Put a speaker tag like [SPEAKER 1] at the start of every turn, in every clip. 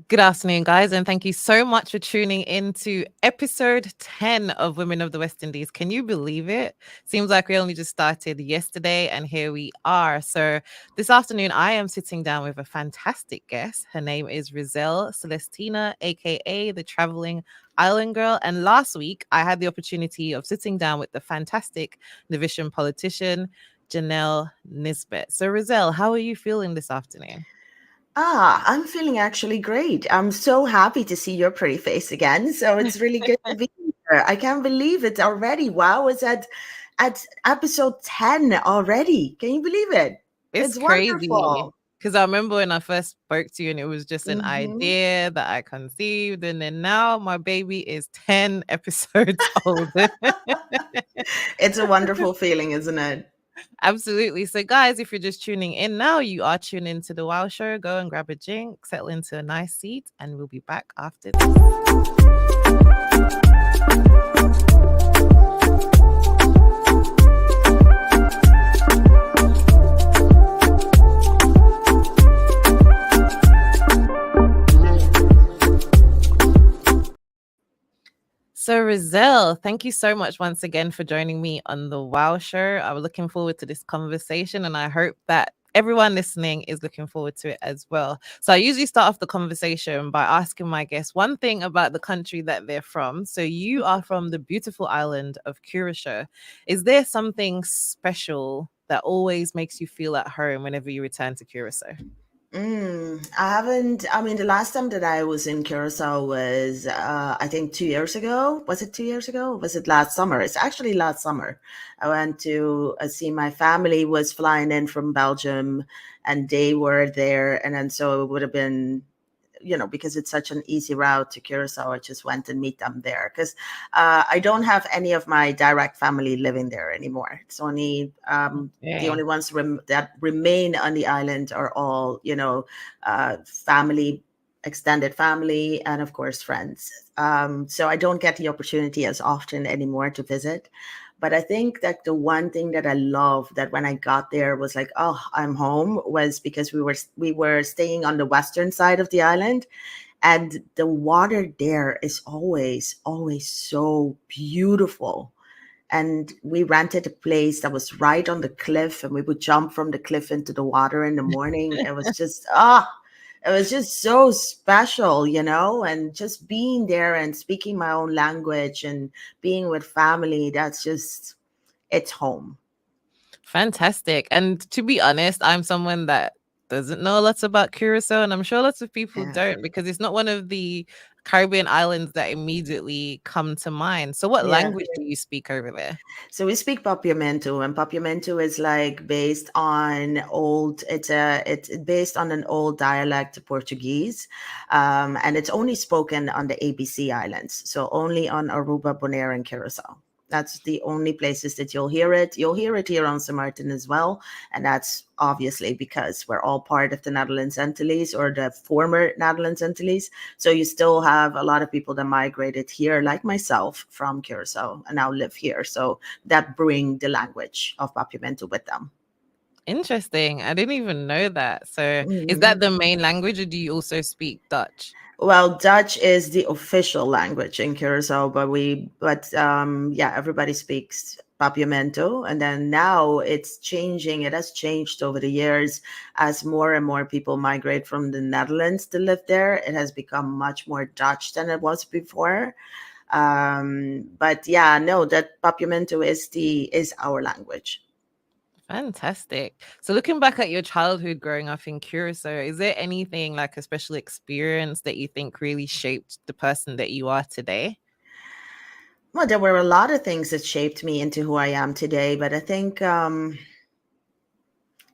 [SPEAKER 1] Good afternoon, guys, and thank you so much for tuning in to episode 10 of Women of the West Indies. Can you believe it? Seems like we only just started yesterday, and here we are. So, this afternoon, I am sitting down with a fantastic guest. Her name is Riselle Celestina, aka the Traveling Island Girl. And last week, I had the opportunity of sitting down with the fantastic Division politician, Janelle Nisbet. So, Riselle, how are you feeling this afternoon?
[SPEAKER 2] I'm feeling actually great. I'm so happy to see your pretty face again. So it's really good to be here. I can't believe it already. Wow, it's at episode 10 already. Can you believe it?
[SPEAKER 1] It's
[SPEAKER 2] It's
[SPEAKER 1] crazy
[SPEAKER 2] wonderful.
[SPEAKER 1] because I remember when I first spoke to you and it was just an
[SPEAKER 2] hmm
[SPEAKER 1] idea that I conceived, and then now my baby is 10 episodes old.
[SPEAKER 2] It's a wonderful feeling, isn't it?
[SPEAKER 1] Absolutely. So, guys, if you're just tuning in now, you are tuning into the Wow Show. Go and grab a drink, settle into a nice seat, and we'll be back after this. So, Rizelle, thank you so much once again for joining me on the Wow Show. I'm looking forward to this conversation, and I hope that everyone listening is looking forward to it as well. So, I usually start off the conversation by asking my guests one thing about the country that they're from. So, you are from the beautiful island of Curaçao. Is there something special that always makes you feel at home whenever you return to Curaçao?
[SPEAKER 2] I haven't. I mean, the last time that I was in Curacao was, I think, 2 years ago. Was it 2 years ago? Was it last summer? It's actually last summer. I went to see my family was flying in from Belgium, and they were there, and then so it would have been, because it's such an easy route to Curacao, I just went and meet them there because I don't have any of my direct family living there anymore. It's only the
[SPEAKER 1] Okay.
[SPEAKER 2] only ones that remain on the island are all, family, extended family, and of course friends. So I don't get the opportunity as often anymore to visit. But I think that the one thing that I love that when I got there was like, oh, I'm home, was because we were staying on the western side of the island, and the water there is always so beautiful. And we rented a place that was right on the cliff, and we would jump from the cliff into the water in the morning. It was just so special, and just being there and speaking my own language and being with family, that's just, it's home.
[SPEAKER 1] Fantastic. And to be honest, I'm someone that doesn't know lots about Curacao, and I'm sure lots of people
[SPEAKER 2] Yeah.
[SPEAKER 1] don't because it's not one of the Caribbean islands that immediately come to mind. So, what
[SPEAKER 2] Yeah.
[SPEAKER 1] language do you speak over there?
[SPEAKER 2] So we speak Papiamento, and Papiamento is like based on it's based on an old dialect of Portuguese, and it's only spoken on the ABC Islands, so only on Aruba, Bonaire, and Curacao. That's the only places that you'll hear it. You'll hear it here on St. Martin as well, and that's obviously because we're all part of the Netherlands Antilles, or the former Netherlands Antilles. So you still have a lot of people that migrated here, like myself, from Curacao and now live here. So that bring the language of Papiamento with them.
[SPEAKER 1] Interesting. I didn't even know that. So, is
[SPEAKER 2] Mhm.
[SPEAKER 1] that the main language, or do you also speak Dutch?
[SPEAKER 2] Well, Dutch is the official language in Curacao, but yeah, everybody speaks Papiamento, and then now it's changing. It has changed over the years as more and more people migrate from the Netherlands to live there. It has become much more Dutch than it was before. But yeah, no, that Papiamento is our language.
[SPEAKER 1] Fantastic. So, looking back at your childhood growing up in Curacao, is there anything like a special experience that you think really shaped the person that you are today?
[SPEAKER 2] Well, there were a lot of things that shaped me into who I am today, but I think it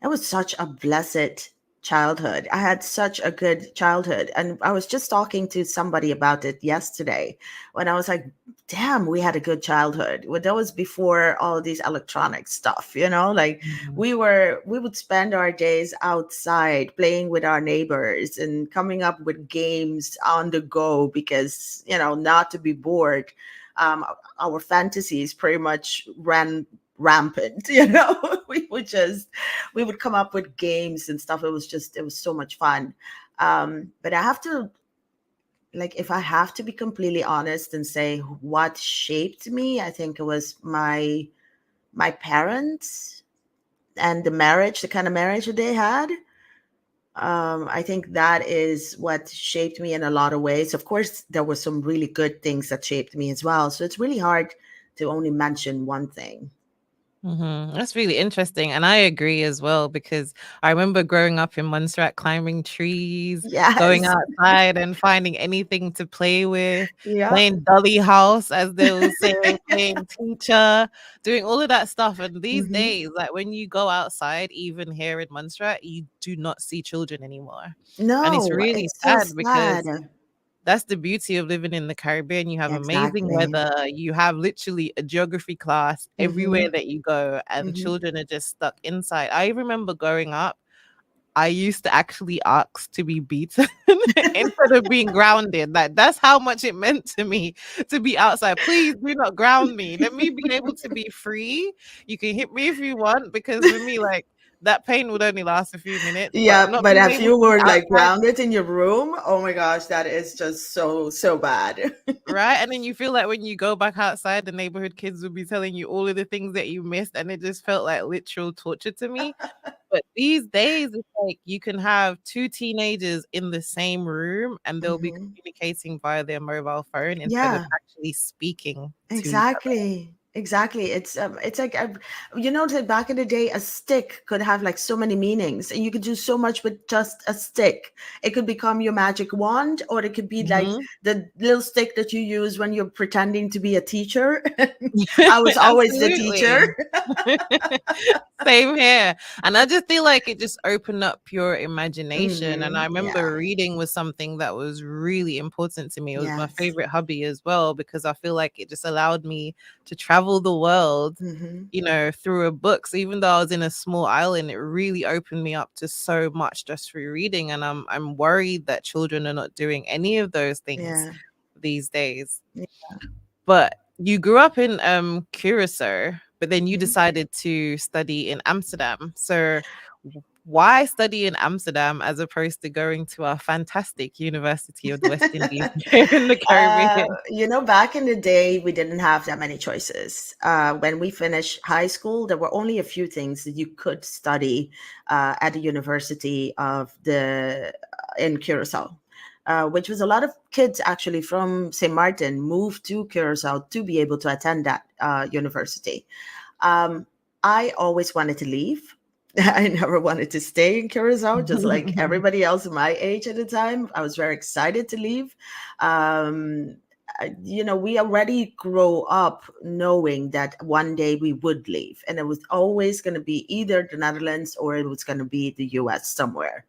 [SPEAKER 2] was such a blessed childhood. I had such a good childhood. And I was just talking to somebody about it yesterday when I was like, damn, we had a good childhood. Well, that was before all of these electronic stuff, like
[SPEAKER 1] Mhm.
[SPEAKER 2] we would spend our days outside playing with our neighbors and coming up with games on the go because, not to be bored. Um, our fantasies pretty much ran rampant. We would just we would come up with games and stuff. It was so much fun. But I have to like if I have to be completely honest and say what shaped me, I think it was my parents and the marriage, the kind of marriage that they had. I think that is what shaped me in a lot of ways. Of course, there were some really good things that shaped me as well. So it's really hard to only mention one thing.
[SPEAKER 1] That's really interesting. And I agree as well, because I remember growing up in Montserrat, climbing trees, going
[SPEAKER 2] Yes.
[SPEAKER 1] outside and finding anything to play with,
[SPEAKER 2] Yeah.
[SPEAKER 1] playing Dolly House, as they will say, playing teacher, doing all of that stuff. And these
[SPEAKER 2] Hmm.
[SPEAKER 1] days, like when you go outside, even here in Montserrat, you do not see children anymore. And it's
[SPEAKER 2] No,
[SPEAKER 1] really
[SPEAKER 2] it's so
[SPEAKER 1] sad because
[SPEAKER 2] sad.
[SPEAKER 1] that's the beauty of living in the Caribbean. You have amazing
[SPEAKER 2] Exactly.
[SPEAKER 1] weather. You have literally a geography class
[SPEAKER 2] Hmm.
[SPEAKER 1] everywhere that you go, and
[SPEAKER 2] Hmm.
[SPEAKER 1] children are just stuck inside. I remember growing up, I used to actually ask to be beaten instead of being grounded. Like that's how much it meant to me to be outside. Please do not ground me. Let me be able to be free. You can hit me if you want, because for me, like that pain would only last a few minutes, but
[SPEAKER 2] Yeah,
[SPEAKER 1] not
[SPEAKER 2] but
[SPEAKER 1] being
[SPEAKER 2] if
[SPEAKER 1] able
[SPEAKER 2] you
[SPEAKER 1] to be
[SPEAKER 2] were like
[SPEAKER 1] outside.
[SPEAKER 2] grounded in your room, oh my gosh, that is just so bad.
[SPEAKER 1] Right, and then you feel like when you go back outside, the neighborhood kids will be telling you all of the things that you missed, and it just felt like literal torture to me. But these days, it's like you can have two teenagers in the same room, and they'll be
[SPEAKER 2] Hmm.
[SPEAKER 1] communicating via their mobile phone instead of
[SPEAKER 2] Yeah.
[SPEAKER 1] actually speaking to each other.
[SPEAKER 2] Exactly. Exactly. It's like it's like back in the day, a stick could have like so many meanings, and you could do so much with just a stick. It could become your magic wand, or it could be like
[SPEAKER 1] Mhm.
[SPEAKER 2] the little stick that you use when you're pretending to be a teacher. I was always the teacher.
[SPEAKER 1] Absolutely. Same here. And I just feel like it just opened up your imagination. And I remember
[SPEAKER 2] Yeah.
[SPEAKER 1] reading was something that was really important to me. It was my
[SPEAKER 2] Yes.
[SPEAKER 1] favorite hobby as well, because I feel like it just allowed me to travel the world,
[SPEAKER 2] Hmm.
[SPEAKER 1] through a book. So even though I was in a small island, it really opened me up to so much just through reading. And I'm worried that children are not doing any of those things
[SPEAKER 2] Yeah.
[SPEAKER 1] these days.
[SPEAKER 2] Yeah.
[SPEAKER 1] But you grew up in Curaçao, but then you
[SPEAKER 2] Mhm.
[SPEAKER 1] decided to study in Amsterdam. So why study in Amsterdam as opposed to going to a fantastic University of the West Indies here in the Caribbean?
[SPEAKER 2] Back in the day, we didn't have that many choices. When we finished high school, there were only a few things that you could study at the University of the in Curacao, which was a lot of kids actually from St. Martin moved to Curacao to be able to attend that university. Um, I always wanted to leave. I never wanted to stay in Curacao, just like everybody else my age at the time. I was very excited to leave. Um, we already grow up knowing that one day we would leave, and it was always going to be either the Netherlands or it was going to be the US somewhere.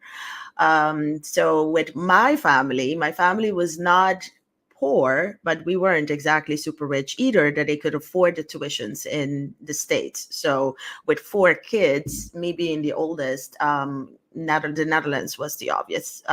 [SPEAKER 2] So with my family was not poor, but we weren't exactly super rich either, that they could afford the tuitions in the States. So with four kids, me being the oldest, the Netherlands was the obvious,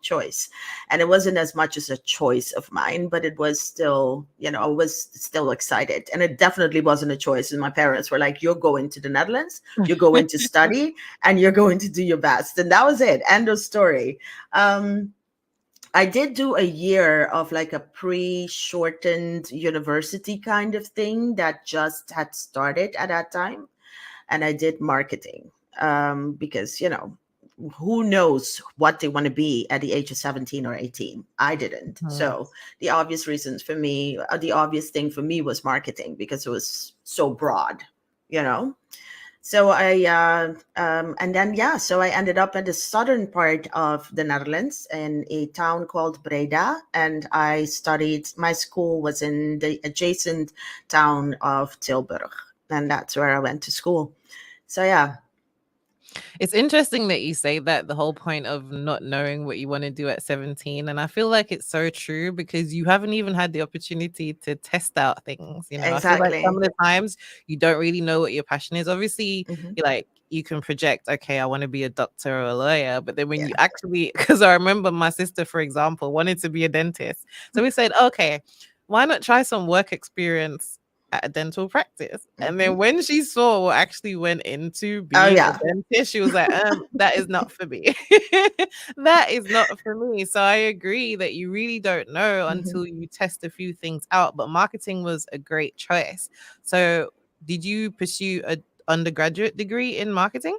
[SPEAKER 2] choice. And it wasn't as much as a choice of mine, but it was still, I was still excited. And it definitely wasn't a choice. And my parents were like, you're going to the Netherlands, you're going to study, and you're going to do your best. And that was it. End of story. Um, I did do a year of like a pre-shortened university kind of thing that just had started at that time. And I did marketing because, who knows what they want to be at the age of 17 or 18. I didn't.
[SPEAKER 1] Mhm.
[SPEAKER 2] So the obvious thing for me was marketing because it was so broad, you know? So and then, yeah, so I ended up at the southern part of the Netherlands in a town called Breda. And my school was in the adjacent town of Tilburg. And that's where I went to school. So, yeah.
[SPEAKER 1] It's interesting that you say that, the whole point of not knowing what you want to do at 17. And I feel like it's so true, because you haven't even had the opportunity to test out things. I feel like some
[SPEAKER 2] Exactly.
[SPEAKER 1] of the times you don't really know what your passion is. Obviously,
[SPEAKER 2] Hmm.
[SPEAKER 1] you're like, you can project, okay, I want to be a doctor or a lawyer. But then when
[SPEAKER 2] Yeah.
[SPEAKER 1] you actually, because I remember my sister, for example, wanted to be a dentist. So we said, okay, why not try some work experience at a dental practice. And then
[SPEAKER 2] Mhm.
[SPEAKER 1] when she saw what actually went into
[SPEAKER 2] Oh
[SPEAKER 1] being a
[SPEAKER 2] yeah.
[SPEAKER 1] dentist, she was like, that is not for me. That is not for me. So I agree that you really don't know
[SPEAKER 2] Mhm.
[SPEAKER 1] until you test a few things out. But marketing was a great choice. So did you pursue a undergraduate degree in marketing?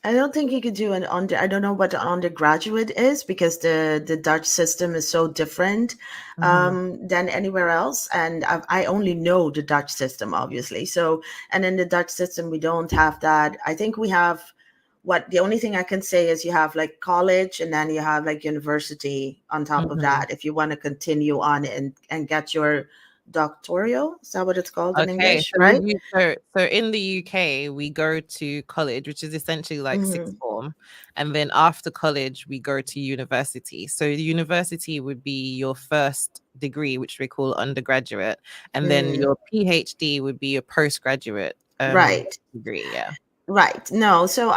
[SPEAKER 2] I don't think you could do an under. I don't know what an undergraduate is because the Dutch system is so different
[SPEAKER 1] Mhm.
[SPEAKER 2] than anywhere else, and I only know the Dutch system, obviously. So, and in the Dutch system, we don't have that. I think we have what the only thing I can say is you have like college, and then you have like university on top of
[SPEAKER 1] Mhm.
[SPEAKER 2] that if you want to continue on and get your doctoral. Is that what it's called in
[SPEAKER 1] Okay,
[SPEAKER 2] English,
[SPEAKER 1] so
[SPEAKER 2] right?
[SPEAKER 1] in the UK we go to college, which is essentially like sixth
[SPEAKER 2] Hmm.
[SPEAKER 1] form, and then after college we go to university. So the university would be your first degree, which we call undergraduate, and then
[SPEAKER 2] Mm,
[SPEAKER 1] your PhD would be your postgraduate
[SPEAKER 2] right.
[SPEAKER 1] degree. Yeah.
[SPEAKER 2] Right. No, so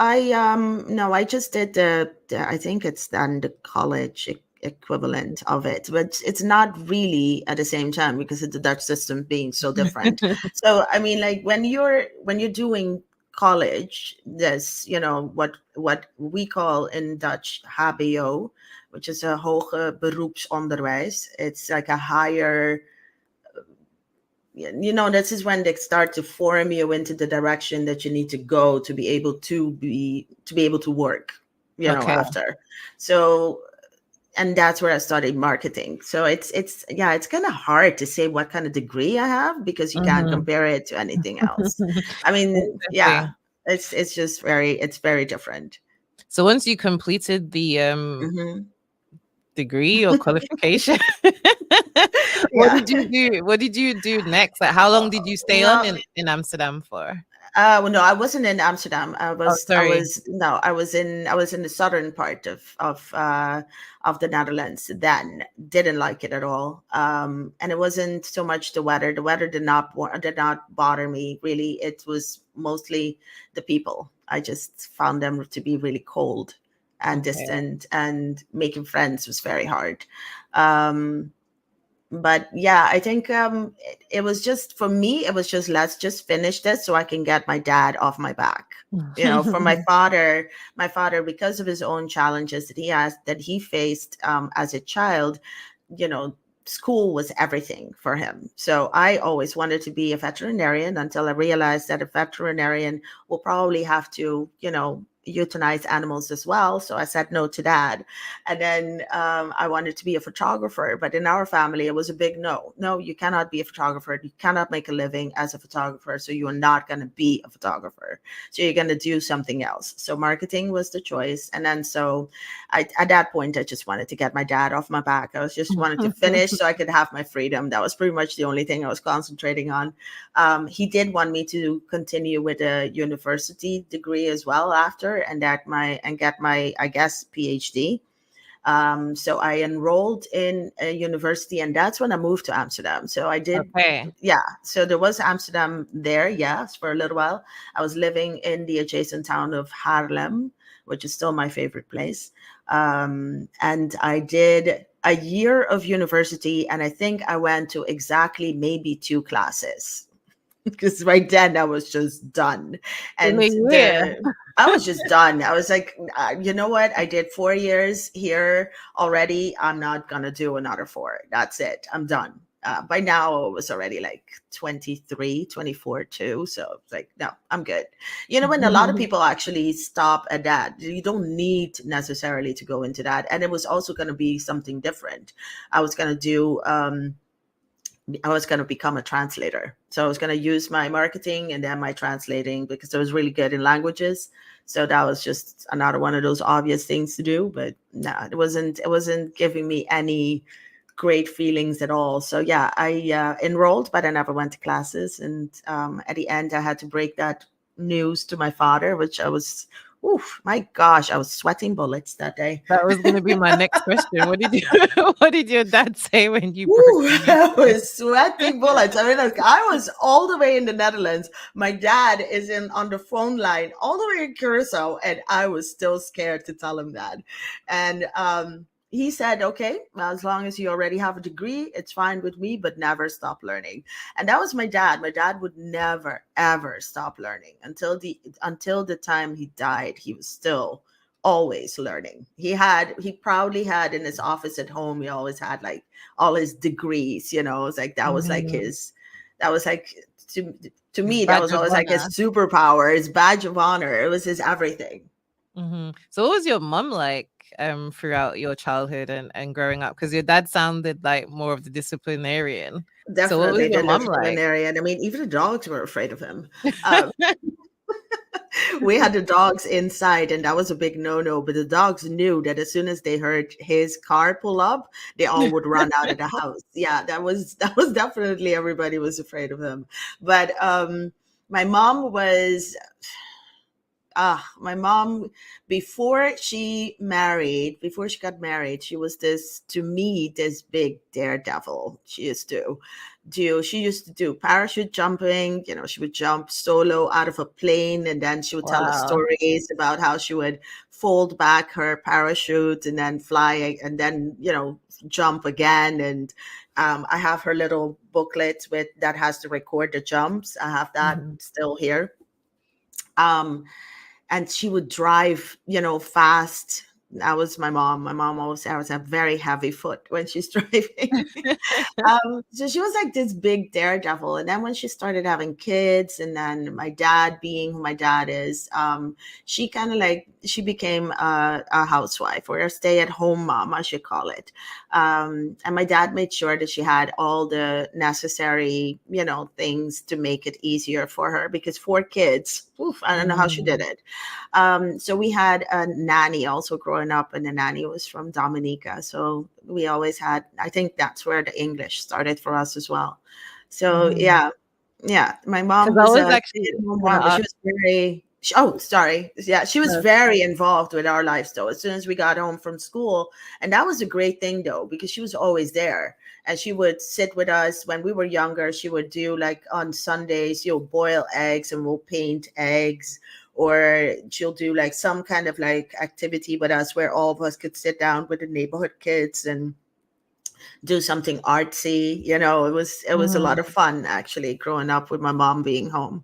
[SPEAKER 2] no, I just did I think it's then the college equivalent of it, but it's not really at the same time because of the Dutch system being so different. So I mean, like when you're doing college, there's what we call in Dutch HBO, which is a hoger beroepsonderwijs. It's like a higher, this is when they start to form you into the direction that you need to go to be able to work,
[SPEAKER 1] Okay.
[SPEAKER 2] after. So, and that's where I studied marketing. So it's yeah, it's kind of hard to say what kind of degree I have because you can't
[SPEAKER 1] Mhm.
[SPEAKER 2] compare it to anything else. I mean, yeah,
[SPEAKER 1] Exactly.
[SPEAKER 2] it's very different.
[SPEAKER 1] So once you completed the
[SPEAKER 2] Hmm.
[SPEAKER 1] degree or qualification, what
[SPEAKER 2] Yeah.
[SPEAKER 1] did you do? What did you do next? Like, how long did you stay on
[SPEAKER 2] Well,
[SPEAKER 1] in Amsterdam for?
[SPEAKER 2] well, no, I wasn't in Amsterdam. I
[SPEAKER 1] Oh,
[SPEAKER 2] was, I
[SPEAKER 1] sorry.
[SPEAKER 2] was, no, I was in the southern part of the Netherlands. Then didn't like it at all. And it wasn't so much the weather. The weather did not bother me really. It was mostly the people. I just found them to be really cold and
[SPEAKER 1] Okay.
[SPEAKER 2] distant, and making friends was very hard. Um, but yeah, I think it was just for me, it was just, let's just finish this so I can get my dad off my back. For my father, because of his own challenges that he faced as a child, you know school was everything for him. So I always wanted to be a veterinarian until I realized that a veterinarian will probably have to euthanize animals as well. So I said no to that. And then I wanted to be a photographer, but in our family, it was a big no. No, you cannot be a photographer. You cannot make a living as a photographer. So you are not going to be a photographer. So you're going to do something else. So marketing was the choice. And then at that point, I just wanted to get my dad off my back. I was just wanted to finish so I could have my freedom. That was pretty much the only thing I was concentrating on. He did want me to continue with a university degree as well after, and get my, I guess, PhD. So I enrolled in a university, and that's when I moved to Amsterdam. So I did,
[SPEAKER 1] Okay.
[SPEAKER 2] yeah. So there was Amsterdam there, yes, for a little while. I was living in the adjacent town of Haarlem, which is still my favorite place. And I did a year of university, and I think I went to exactly maybe two classes because right then I was just done.
[SPEAKER 1] In a
[SPEAKER 2] And
[SPEAKER 1] year.
[SPEAKER 2] I was just done. I was like, you know what? I did 4 years here already. I'm not going to do another four. That's it. I'm done. By now, I was already like 23, 24 too. So it's like, no, I'm good. When a lot of people actually stop at that, you don't need necessarily to go into that. And it was also going to be something different. I was going to do, I was going to become a translator. So I was going to use my marketing and then my translating because I was really good in languages. So that was just another one of those obvious things to do. But no, it wasn't giving me any great feelings at all. So yeah, I enrolled, but I never went to classes. And at the end, I had to break that news to my father, which I was, oof, my gosh, I was sweating bullets that day.
[SPEAKER 1] That was gonna be my next question. What did you what did your dad say when you broke
[SPEAKER 2] Woo,
[SPEAKER 1] the news
[SPEAKER 2] I
[SPEAKER 1] to him?
[SPEAKER 2] was sweating bullets. I mean, like, I was all the way in the Netherlands. My dad is on the phone line all the way in Curaçao, and I was still scared to tell him that. And He said, okay, well, as long as you already have a degree, it's fine with me, but never stop learning. And that was my dad. My dad would never, ever stop learning until the time he died. He was still always learning. He proudly had in his office at home, he always had like all his degrees, you know. It's like
[SPEAKER 1] Mhm.
[SPEAKER 2] that was like to to
[SPEAKER 1] His
[SPEAKER 2] me, that
[SPEAKER 1] badge
[SPEAKER 2] was
[SPEAKER 1] of
[SPEAKER 2] always like his
[SPEAKER 1] honor.
[SPEAKER 2] superpower, his badge of honor. It was his everything.
[SPEAKER 1] So what was your mum like throughout your childhood and growing up? Because your dad sounded like more of the disciplinarian. So what was
[SPEAKER 2] Definitely
[SPEAKER 1] your
[SPEAKER 2] the
[SPEAKER 1] mum like?
[SPEAKER 2] disciplinarian. I mean, even the dogs were afraid of him. Um, we had the dogs inside, and that was a big no-no. But the dogs knew that as soon as they heard his car pull up, they all would run out of the house. Yeah, that was definitely, everybody was afraid of him. But my mom was my mom, before she got married, she was this, to me, this big daredevil. She used to do parachute jumping. You know, she would jump solo out of a plane, and then she would tell us
[SPEAKER 1] Wow.
[SPEAKER 2] stories about how she would fold back her parachute and then fly, and then, you know, jump again. And I have her little booklet with that has to record the jumps. I have that
[SPEAKER 1] Mhm.
[SPEAKER 2] still here. Um, and she would drive, you know, fast. That was my mom. My mom always has a very heavy foot when she's driving. So she was like this big daredevil. And then when she started having kids, and then my dad being who my dad is, she kind of like, she became a housewife, or a stay-at-home mom, I should call it. And my dad made sure that she had all the necessary, you know, things to make it easier for her, because 4 kids, oof, I don't know how she did
[SPEAKER 1] Mhm.
[SPEAKER 2] it. So we had a nanny also growing up, and the nanny was from Dominica. So we always had, I think that's where the English started for us as well. So
[SPEAKER 1] Mhm.
[SPEAKER 2] yeah, yeah. My mom
[SPEAKER 1] 'Cause I
[SPEAKER 2] was
[SPEAKER 1] was
[SPEAKER 2] a
[SPEAKER 1] actually
[SPEAKER 2] stay-at-home
[SPEAKER 1] gonna
[SPEAKER 2] mom, but she
[SPEAKER 1] ask.
[SPEAKER 2] was very, oh, sorry. Yeah, she was
[SPEAKER 1] No.
[SPEAKER 2] very involved with our lives though. As soon as we got home from school, and that was a great thing though, because she was always there. And she would sit with us when we were younger. She would do like on Sundays, you know, boil eggs, and we'll paint eggs, or she'll do like some kind of like activity with us where all of us could sit down with the neighborhood kids and do something artsy. You know, it was a lot of
[SPEAKER 1] Mhm.
[SPEAKER 2] fun actually growing up with my mom being home.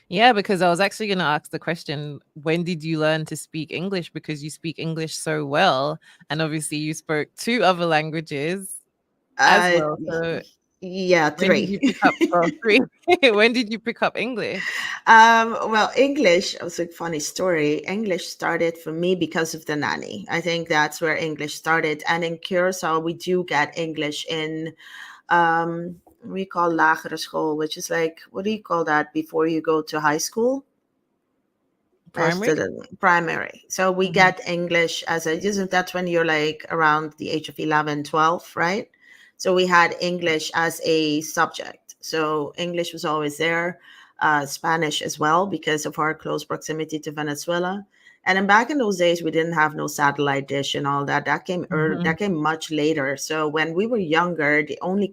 [SPEAKER 1] Yeah, because I was actually gonna ask the question, when did you learn to speak English? Because you speak English so well, and obviously you spoke 2 other languages as
[SPEAKER 2] uh
[SPEAKER 1] well. So
[SPEAKER 2] yeah,
[SPEAKER 1] when did you
[SPEAKER 2] 3.
[SPEAKER 1] pick up, oh, 3. When did you pick up English?
[SPEAKER 2] Well, English was a funny story. English started for me because of the nanny. I think that's where English started. And in Curacao, we do get English in we call lagere school, which is like, what do you call that before you go to high school? As to
[SPEAKER 1] Primary?
[SPEAKER 2] the primary. So we
[SPEAKER 1] Mhm.
[SPEAKER 2] get English as a, isn't that's when you're like around the age of 11, 12, right? So we had English as a subject. So English was always there, Spanish as well, because of our close proximity to Venezuela. And then back in those days, we didn't have no satellite dish and all that. That came early,
[SPEAKER 1] Mhm.
[SPEAKER 2] that came much later. So when we were younger, the only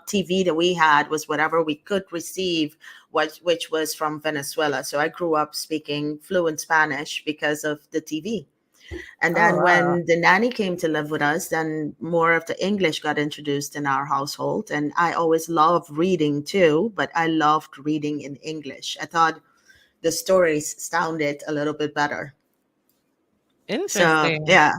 [SPEAKER 2] TV that we had was whatever we could receive, which was from Venezuela. So I grew up speaking fluent Spanish because of the TV. And
[SPEAKER 1] Oh,
[SPEAKER 2] then
[SPEAKER 1] wow.
[SPEAKER 2] when the nanny came to live with us, then more of the English got introduced in our household. And I always loved reading too, but I loved reading in English. I thought the stories sounded a little bit better. So
[SPEAKER 1] Interesting.
[SPEAKER 2] yeah.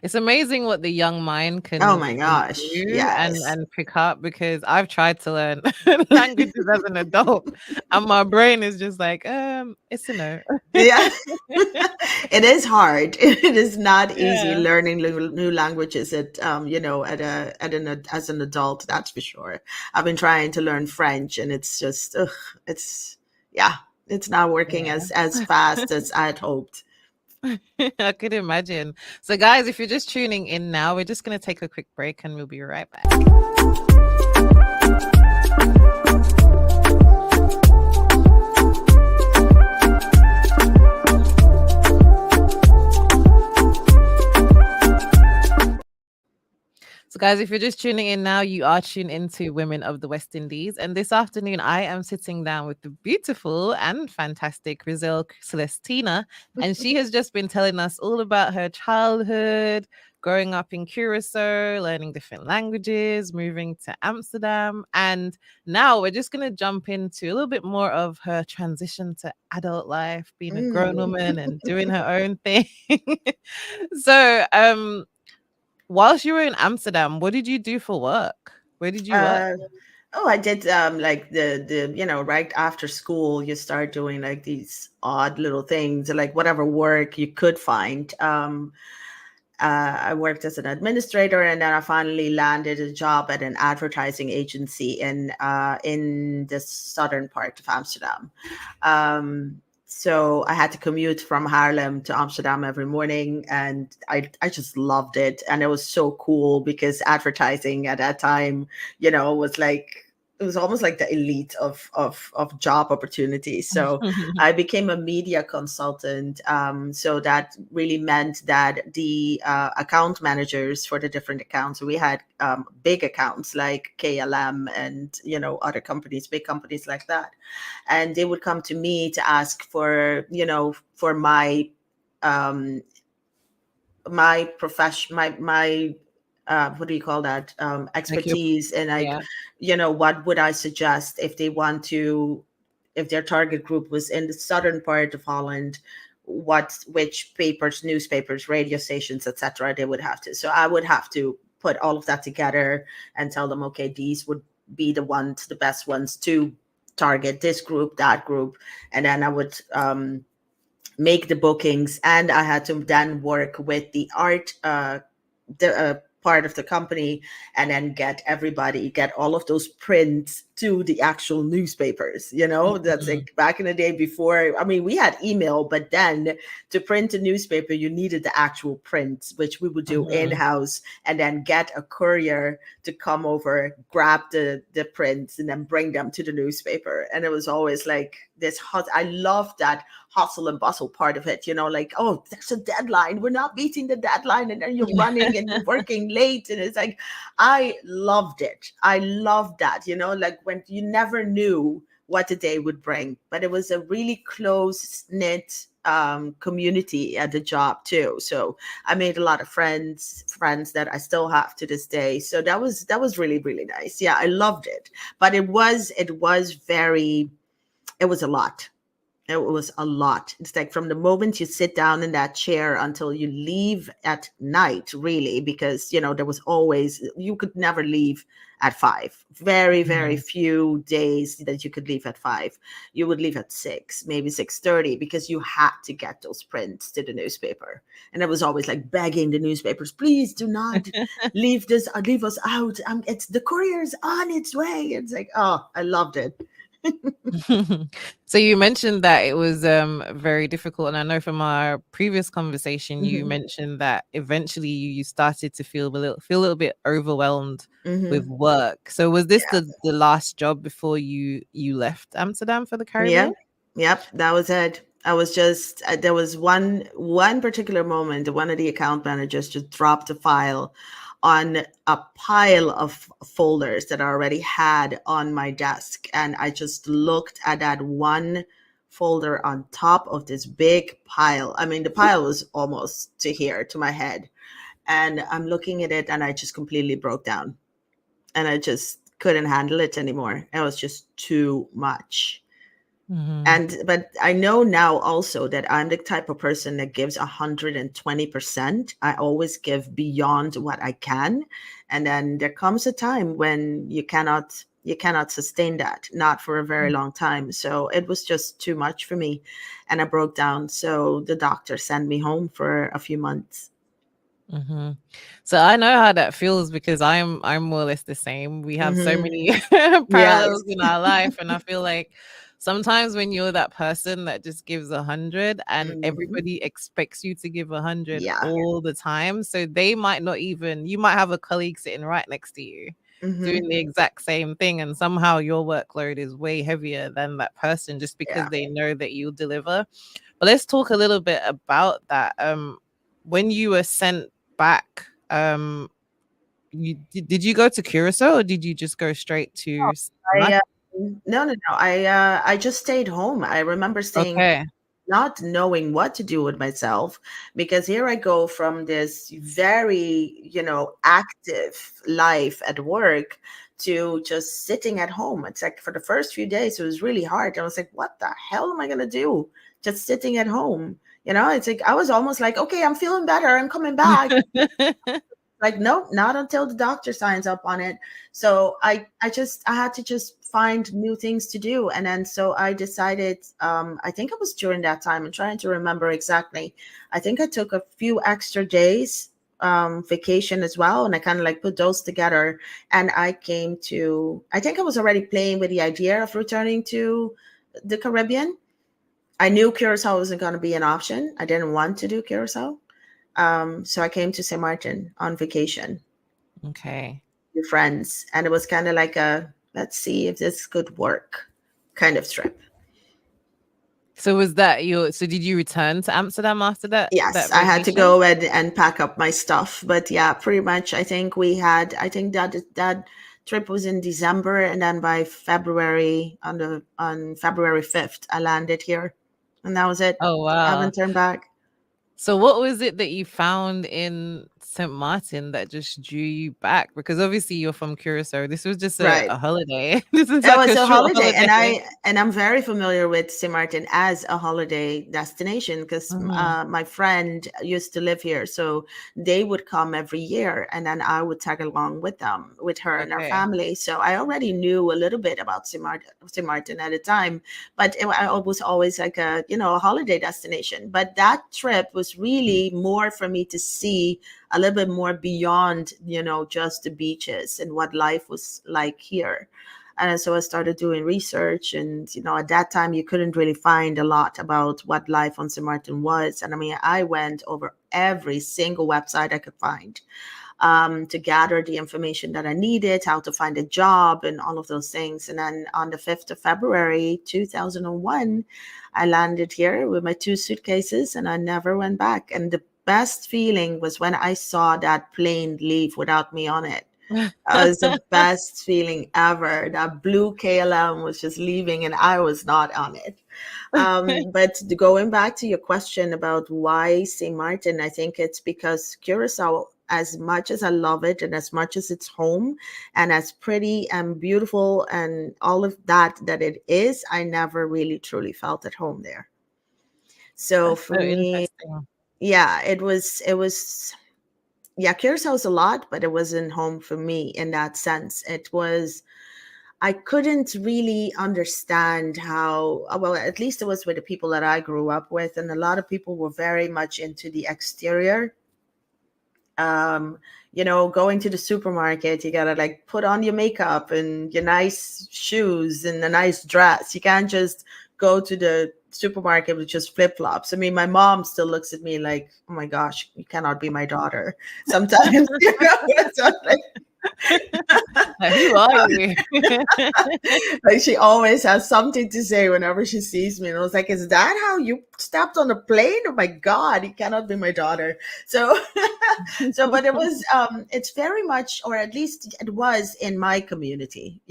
[SPEAKER 1] It's amazing what the young mind
[SPEAKER 2] Oh
[SPEAKER 1] can
[SPEAKER 2] my
[SPEAKER 1] can
[SPEAKER 2] gosh.
[SPEAKER 1] do
[SPEAKER 2] Yes.
[SPEAKER 1] and pick up, because I've tried to learn languages as an adult, and my brain is just like, it's a no.
[SPEAKER 2] Yeah. It is hard. It is not easy
[SPEAKER 1] Yeah.
[SPEAKER 2] learning new languages at as an adult, that's for sure. I've been trying to learn French, and it's just it's yeah, it's not working
[SPEAKER 1] Yeah.
[SPEAKER 2] as fast as I had hoped.
[SPEAKER 1] I could imagine. So, guys, if you're just tuning in now, we're just going to take a quick break and we'll be right back. So So, guys, if you're just tuning in now, you are tuned into Women of the West Indies. And this afternoon, I am sitting down with the beautiful and fantastic Riselle Celestina. And she has just been telling us all about her childhood, growing up in Curaçao, learning different languages, moving to Amsterdam. And now we're just going to jump into a little bit more of her transition to adult life, being a grown
[SPEAKER 2] Mm.
[SPEAKER 1] woman and doing her own thing. so, whilst you were in Amsterdam, what did you do for work? Where did you work?
[SPEAKER 2] Uh, oh, I did like the right after school you start doing like these odd little things, like whatever work you could find. I worked as an administrator, and then I finally landed a job at an advertising agency in the southern part of Amsterdam. So I had to commute from Haarlem to Amsterdam every morning, and I just loved it. And it was so cool because advertising at that time, was like, it was almost like the elite of job opportunities. So I became a media consultant. So that really meant that the account managers for the different accounts, we had big accounts like KLM and, other companies, big companies like that. And they would come to me to ask for, for um, my profession, my what do you call that,
[SPEAKER 1] Like your
[SPEAKER 2] expertise, and like,
[SPEAKER 1] yeah.
[SPEAKER 2] what would I suggest if they want to, if their target group was in the southern part of Holland, which papers, newspapers, radio stations, etc., they would have to. So I would have to put all of that together and tell them, okay, these would be the best ones to target, this group, that group. And then I would make the bookings, and I had to then work with the art part of the company, and then get all of those prints to the actual newspapers. That's
[SPEAKER 1] Mhm.
[SPEAKER 2] like back in the day before. I mean, we had email, but then to print a newspaper, you needed the actual prints, which we would do in
[SPEAKER 1] Mhm.
[SPEAKER 2] house, and then get a courier to come over, grab the prints, and then bring them to the newspaper. And it was always like this hot. I love that hustle and bustle part of it, like, oh, there's a deadline, we're not beating the deadline, and then you're running and you're working late, and it's like, I loved it. I loved that, like when you never knew what the day would bring, but it was a really close knit community at the job too. So I made a lot of friends that I still have to this day. So that was really, really nice. Yeah, I loved it. But it was a lot. It was a lot. It's like from the moment you sit down in that chair until you leave at night, really, because, there was always, you could never leave at 5. Very, very
[SPEAKER 1] Mhm.
[SPEAKER 2] few days that you could leave at 5. You would leave at 6, maybe 6:30, because you had to get those prints to the newspaper. And I was always like begging the newspapers, please do not leave us out. It's the courier's on its way. It's like, oh, I loved it.
[SPEAKER 1] So you mentioned that it was very difficult, and I know from our previous conversation you
[SPEAKER 2] Hmm.
[SPEAKER 1] mentioned that eventually you started to feel a little bit overwhelmed with
[SPEAKER 2] Hmm.
[SPEAKER 1] work. So was this
[SPEAKER 2] Yeah.
[SPEAKER 1] the last job before you left Amsterdam for the
[SPEAKER 2] Yeah.
[SPEAKER 1] Caribbean?
[SPEAKER 2] Yep. That was it. I was just there was one particular moment. One of the account managers just dropped a file on a pile of folders that I already had on my desk, and I just looked at that one folder on top of this big pile. I mean, the pile was almost to here, to my head, and I'm looking at it, and I just completely broke down, and I just couldn't handle it anymore. It was just too much.
[SPEAKER 1] Mhm.
[SPEAKER 2] But I know now also that I'm the type of person that gives 120%. I always give beyond what I can. And then there comes a time when you cannot sustain that, not for a very long time. So it was just too much for me, and I broke down. So the doctor sent me home for a few months.
[SPEAKER 1] Mhm. So I know how that feels because I'm more or less the same. We have so
[SPEAKER 2] Hmm.
[SPEAKER 1] many
[SPEAKER 2] Yes.
[SPEAKER 1] parallels in our life, and I feel like sometimes when you're that person that just gives 100 and
[SPEAKER 2] Hmm.
[SPEAKER 1] everybody expects you to give 100
[SPEAKER 2] Yeah.
[SPEAKER 1] all the time, so they might not even you might have a colleague sitting right next to you doing
[SPEAKER 2] Hmm.
[SPEAKER 1] the exact same thing, and somehow your workload is way heavier than that person just because
[SPEAKER 2] Yeah.
[SPEAKER 1] they know that you'll deliver. But let's talk a little bit about that. When you were sent back, did you go to Curaçao or did you just go straight to
[SPEAKER 2] I
[SPEAKER 1] Maarten?
[SPEAKER 2] no. I just stayed home. I remember staying,
[SPEAKER 1] Okay.
[SPEAKER 2] not knowing what to do with myself, because here I go from this very, active life at work to just sitting at home. It's like for the first few days, it was really hard. I was like, what the hell am I going to do? Just sitting at home. It's like I was almost like, okay, I'm feeling better. I'm coming back. Like, nope, not until the doctor signs up on it. So I had to just find new things to do. And then so I decided, I think it was during that time, I'm trying to remember exactly. I think I took a few extra days vacation as well, and I kind of like put those together. And I think I was already playing with the idea of returning to the Caribbean. I knew Curacao wasn't going to be an option. I didn't want to do Curacao. So I came to St. Martin on vacation
[SPEAKER 1] Okay.
[SPEAKER 2] with friends, and it was kind of like a let's see if this could work kind of trip.
[SPEAKER 1] So was that your, so did you return to Amsterdam after
[SPEAKER 2] Yes,
[SPEAKER 1] that
[SPEAKER 2] I had to
[SPEAKER 1] vacation?
[SPEAKER 2] go and pack up my stuff, but yeah, pretty much. I think that trip was in December, and then by February on February 5th, I landed here, and that was it.
[SPEAKER 1] Oh
[SPEAKER 2] I
[SPEAKER 1] wow.
[SPEAKER 2] haven't turned back.
[SPEAKER 1] So what was it that you found in St. Martin that just drew you back? Because obviously you're from Curacao. This was just
[SPEAKER 2] Right.
[SPEAKER 1] a holiday. This is
[SPEAKER 2] It
[SPEAKER 1] like
[SPEAKER 2] was
[SPEAKER 1] a
[SPEAKER 2] a
[SPEAKER 1] short
[SPEAKER 2] holiday, and
[SPEAKER 1] holiday.
[SPEAKER 2] I'm very familiar with St. Martin as a holiday destination because
[SPEAKER 1] Mhm.
[SPEAKER 2] my friend used to live here, so they would come every year, and then I would tag along with them, with her and her
[SPEAKER 1] Okay.
[SPEAKER 2] family. So I already knew a little bit about St. Martin at the time, but I was always like a holiday destination. But that trip was really more for me to see a little bit more beyond just the beaches and what life was like here. And so I started doing research, and at that time you couldn't really find a lot about what life on St. Martin was. And I mean, I went over every single website I could find to gather the information that I needed, how to find a job, and all of those things. And then on the 5th of February 2001, I landed here with my 2 suitcases, and I never went back. And the best feeling was when I saw that plane leave without me on it. It was the best feeling ever. That blue KLM was just leaving and I was not on it. But going back to your question about why St. Martin, I think it's because Curacao, as much as I love it and as much as it's home and as pretty and beautiful and all of that it is, I never really truly felt at home there. So
[SPEAKER 1] That's
[SPEAKER 2] for
[SPEAKER 1] so
[SPEAKER 2] me,
[SPEAKER 1] interesting.
[SPEAKER 2] yeah, it was yeah, Curacao a lot, but it wasn't home for me in that sense. I couldn't really understand how, well, at least it was with the people that I grew up with. And a lot of people were very much into the exterior. Um, going to the supermarket, you gotta like put on your makeup and your nice shoes and a nice dress. You can't just go to the supermarket with just flip flops. I mean, my mom still looks at me like, "Oh my gosh, you cannot be my daughter." Sometimes, it's like,
[SPEAKER 1] Like, who are you?
[SPEAKER 2] like she always has something to say whenever she sees me. And I was like, is that how you stepped on a plane? Oh my God, you cannot be my daughter. So, but it's very much, or at least it was in my community.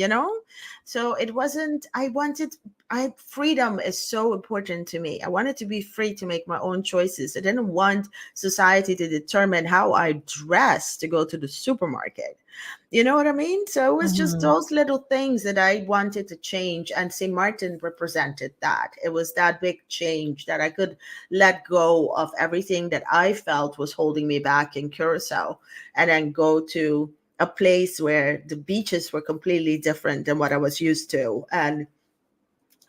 [SPEAKER 2] So it wasn't, freedom is so important to me. I wanted to be free to make my own choices. I didn't want society to determine how I dress to go to the supermarket. You know what I mean? So it was just
[SPEAKER 1] Mhm.
[SPEAKER 2] those little things that I wanted to change. And St. Martin represented that. It was that big change that I could let go of everything that I felt was holding me back in Curacao and then go to a place where the beaches were completely different than what I was used to. And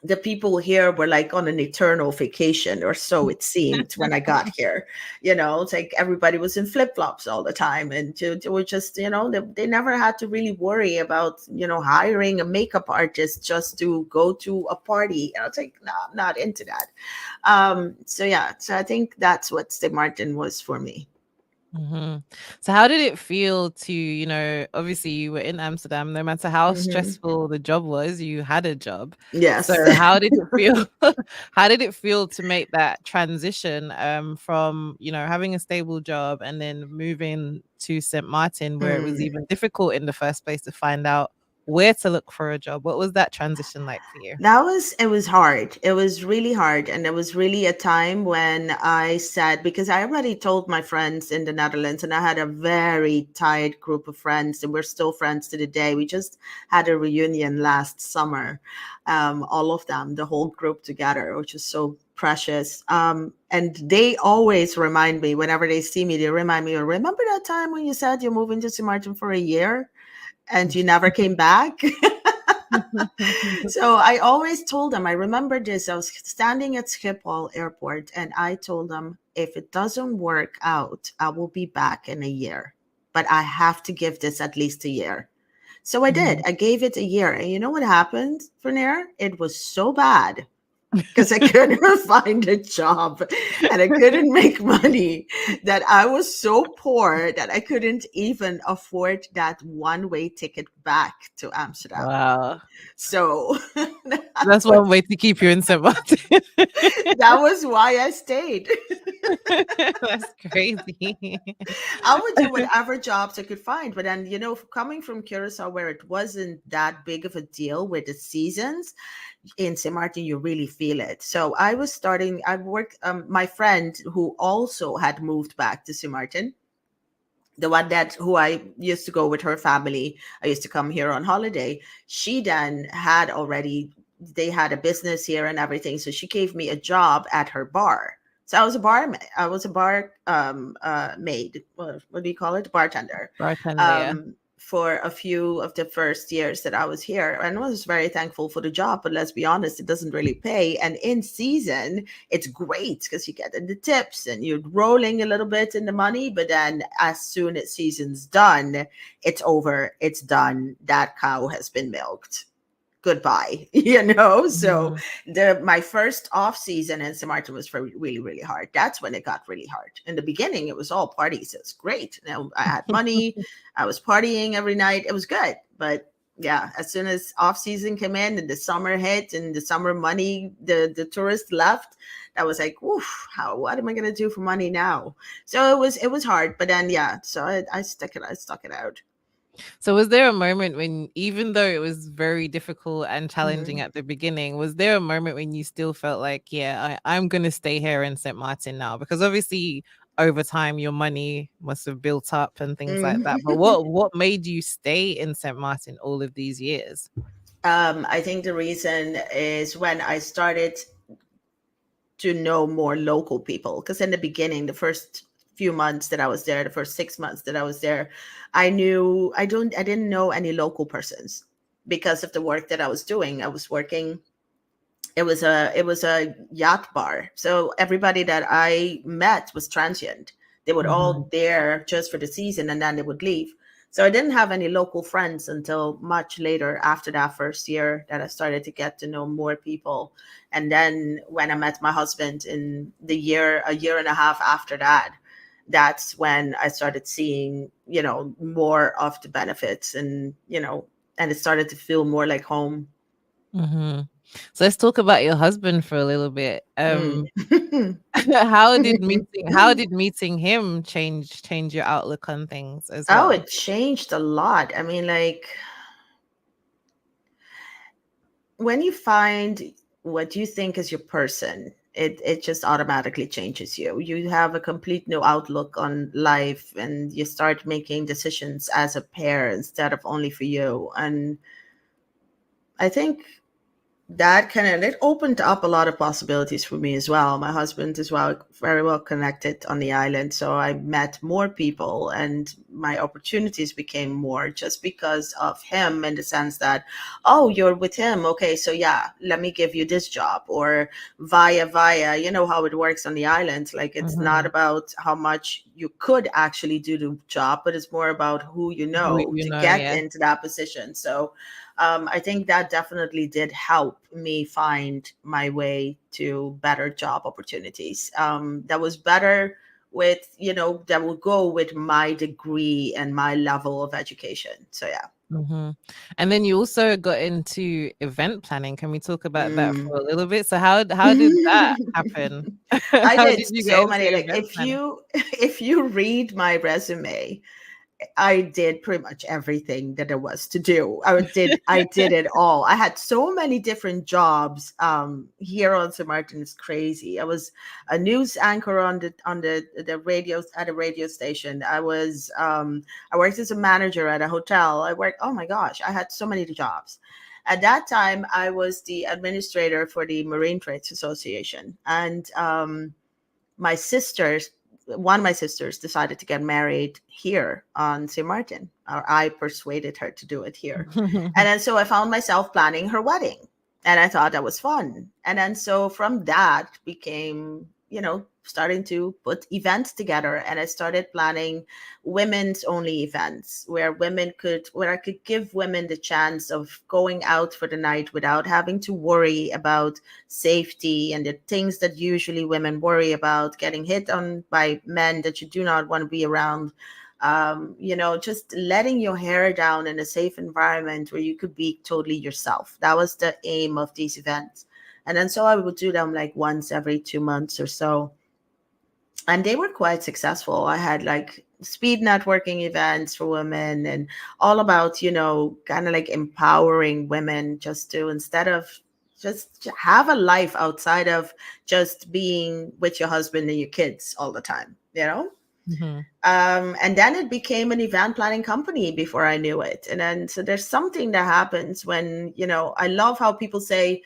[SPEAKER 2] the people here were like on an eternal vacation, or so it seemed when I got here. It's like everybody was in flip-flops all the time, and to were just, they never had to really worry about, hiring a makeup artist just to go to a party. It's like, no, I'm not into that. So yeah, so I think that's what St. Martin was for me.
[SPEAKER 1] Mhm. So how did it feel to, obviously you were in Amsterdam, no matter how
[SPEAKER 2] Hmm.
[SPEAKER 1] stressful the job was, you had a job. So
[SPEAKER 2] Yes.
[SPEAKER 1] how did it feel? How did it feel to make that transition from, having a stable job and then moving to St. Martin, where it was
[SPEAKER 2] Mm.
[SPEAKER 1] even difficult in the first place to find out where to look for a job? What was that transition like for you?
[SPEAKER 2] It was hard. It was really hard. And it was really a time when I said, because I already told my friends in the Netherlands, and I had a very tight group of friends, and we're still friends to the day. We just had a reunion last summer, all of them, the whole group together, which is so precious. And they always remind me, whenever they see me, they remind me, remember that time when you said you're moving to St. Martin for a year and you never came back? So I always told them, I remember this. I was standing at Schiphol Airport and I told them, if it doesn't work out, I will be back in a year. But I have to give this at least a year. So I did.
[SPEAKER 1] Mhm.
[SPEAKER 2] I gave it a year. And you know what happened, Vernaire? It was so bad because I couldn't find a job and I couldn't make money, that I was so poor that I couldn't even afford that one-way ticket back to Amsterdam.
[SPEAKER 1] Wow.
[SPEAKER 2] So that
[SPEAKER 1] That's
[SPEAKER 2] was
[SPEAKER 1] one way to keep you in St. Martin.
[SPEAKER 2] that was why I stayed.
[SPEAKER 1] That's crazy.
[SPEAKER 2] I would do whatever jobs I could find. But then, coming from Curacao, where it wasn't that big of a deal with the seasons, in St. Martin, you really feel it. So I worked, my friend who also had moved back to St. Martin, the one that who I used to go with her family, I used to come here on holiday. She then had already, they had a business here and everything. So she gave me a job at her bar. So I was a bar maid. What do you call it? Bartender.
[SPEAKER 1] Bartender, yeah.
[SPEAKER 2] For a few of the first years that I was here, and I was very thankful for the job. But let's be honest, it doesn't really pay. And in season, it's great because you get in the tips and you're rolling a little bit in the money. But then as soon as season's done, it's over, it's done. That cow has been milked. Goodbye. So
[SPEAKER 1] Mhm.
[SPEAKER 2] the my first off season in St. Martin was really, really hard. That's when it got really hard. In the beginning, it was all parties. It was great. I had money. I was partying every night. It was good. But yeah, as soon as off season came in and the summer hit and the summer money, the tourists left, that was like, oof, what am I gonna do for money now? So it was hard. But then yeah, so I stuck it out.
[SPEAKER 1] So was there a moment when, even though it was very difficult and challenging
[SPEAKER 2] Mhm.
[SPEAKER 1] at the beginning, was there a moment when you still felt like, yeah, I'm gonna stay here in St. Martin now? Because obviously over time your money must have built up and things like that. But
[SPEAKER 2] Mm.
[SPEAKER 1] what made you stay in St. Martin all of these years?
[SPEAKER 2] I think the reason is when I started to know more local people. Because in the beginning, the first few months that I was there, the first 6 months that I was there, I didn't know any local persons because of the work that I was doing. I was working. It was a yacht bar, so everybody that I met was transient. They would
[SPEAKER 1] Mhm.
[SPEAKER 2] all there just for the season and then they would leave. So I didn't have any local friends until much later, after that first year, that I started to get to know more people. And then when I met my husband in a year and a half after that, that's when I started seeing, more of the benefits, and it started to feel more like home.
[SPEAKER 1] Mhm. So let's talk about your husband for a little bit.
[SPEAKER 2] Mm.
[SPEAKER 1] How did meeting him change your outlook on things as
[SPEAKER 2] Oh,
[SPEAKER 1] well?
[SPEAKER 2] it changed a lot. I mean, like, when you find what you think is your person, it just automatically changes you. You have a complete new outlook on life and you start making decisions as a pair instead of only for you. And I think that kind of, it opened up a lot of possibilities for me as well. My husband is very well connected on the island, so I met more people and my opportunities became more just because of him, in the sense that, oh, you're with him, okay, so yeah, let me give you this job, or via, you know how it works on the island. Like, it's not
[SPEAKER 1] Mhm.
[SPEAKER 2] about how much you could actually do the job, but it's more about who you
[SPEAKER 1] Who
[SPEAKER 2] know
[SPEAKER 1] you
[SPEAKER 2] to
[SPEAKER 1] know,
[SPEAKER 2] get
[SPEAKER 1] yeah.
[SPEAKER 2] into that position. So I think that definitely did help me find my way to better job opportunities. That was better with, that will go with my degree and my level of education. So yeah.
[SPEAKER 1] Hmm. And then you also got into event planning. Can we talk about that
[SPEAKER 2] Mm.
[SPEAKER 1] for a little bit? So how did that happen?
[SPEAKER 2] I
[SPEAKER 1] How
[SPEAKER 2] did
[SPEAKER 1] did you get
[SPEAKER 2] so
[SPEAKER 1] into
[SPEAKER 2] many, like,
[SPEAKER 1] event
[SPEAKER 2] if
[SPEAKER 1] planning?
[SPEAKER 2] you if you read my resume, I did pretty much everything that there was to do. I did it all. I had so many different jobs. Here on St. Martin is crazy. I was a news anchor on the radio, at a radio station. I worked as a manager at a hotel. I worked, oh my gosh, I had so many jobs. At that time, I was the administrator for the Marine Trades Association, and my sisters one of my sisters decided to get married here on St. Martin, or I persuaded her to do it here. And then so I found myself planning her wedding, and I thought that was fun. And then so from that became, starting to put events together, and I started planning women's only events where I could give women the chance of going out for the night without having to worry about safety and the things that usually women worry about, getting hit on by men that you do not want to be around. Just letting your hair down in a safe environment where you could be totally yourself. That was the aim of these events. And then so I would do them like once every 2 months or so. And they were quite successful. I had like speed networking events for women, and all about, kind of like empowering women just to, instead of just have a life outside of just being with your husband and your kids all the time.
[SPEAKER 1] Mhm.
[SPEAKER 2] And then it became an event planning company before I knew it. And then so there's something that happens when, I love how people say,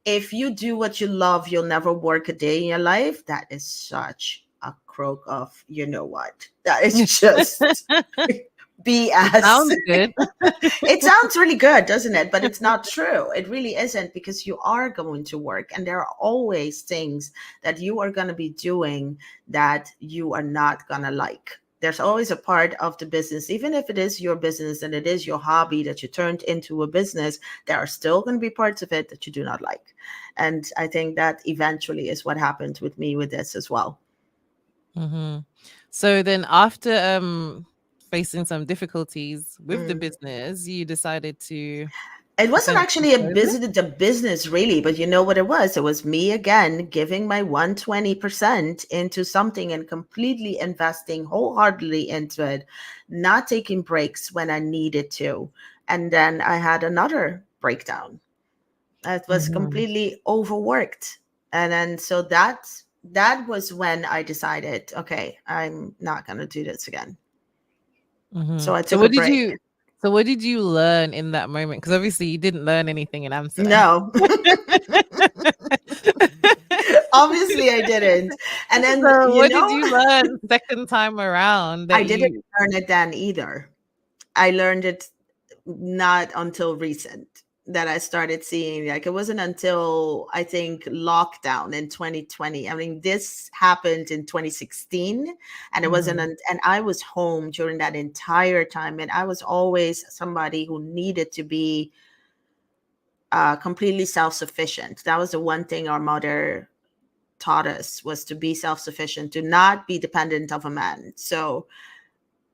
[SPEAKER 2] if you do what you love, you'll never work a day in your life. That is such a croak of, you know what? That is just
[SPEAKER 1] It
[SPEAKER 2] BS.
[SPEAKER 1] sounds good.
[SPEAKER 2] It sounds really good, doesn't it? But it's not true. It really isn't, because you are going to work, and there are always things that you are going to be doing that you are not going to like. There's always a part of the business, even if it is your business and it is your hobby that you turned into a business, there are still going to be parts of it that you do not like. And I think that eventually is what happened with me with this as well.
[SPEAKER 1] Hmm. So then after facing some difficulties with the
[SPEAKER 2] Mm.
[SPEAKER 1] business, you decided to
[SPEAKER 2] It wasn't
[SPEAKER 1] essentially
[SPEAKER 2] actually a
[SPEAKER 1] close it?
[SPEAKER 2] business really, but you know what it was? It was me again giving my 120% into something and completely investing wholeheartedly into it, not taking breaks when I needed to. And then I had another breakdown. It was
[SPEAKER 1] Mhm.
[SPEAKER 2] completely overworked. And then so that was when I decided, okay, I'm not gonna do this again. So
[SPEAKER 1] Mhm.
[SPEAKER 2] I took a break.
[SPEAKER 1] So what did you learn in that moment? Because obviously you didn't learn anything in Amsterdam.
[SPEAKER 2] No. Obviously I didn't. And then,
[SPEAKER 1] So what did you learn second time around
[SPEAKER 2] I
[SPEAKER 1] that
[SPEAKER 2] didn't
[SPEAKER 1] you
[SPEAKER 2] learn it then either. I learned it not until recent, that I started seeing, like, it wasn't until I think lockdown in 2020. I mean, this happened in 2016, and it wasn't,
[SPEAKER 1] Mhm.
[SPEAKER 2] and I was home during that entire time, and I was always somebody who needed to be completely self-sufficient. That was the one thing our mother taught us, was to be self-sufficient, to not be dependent of a man. So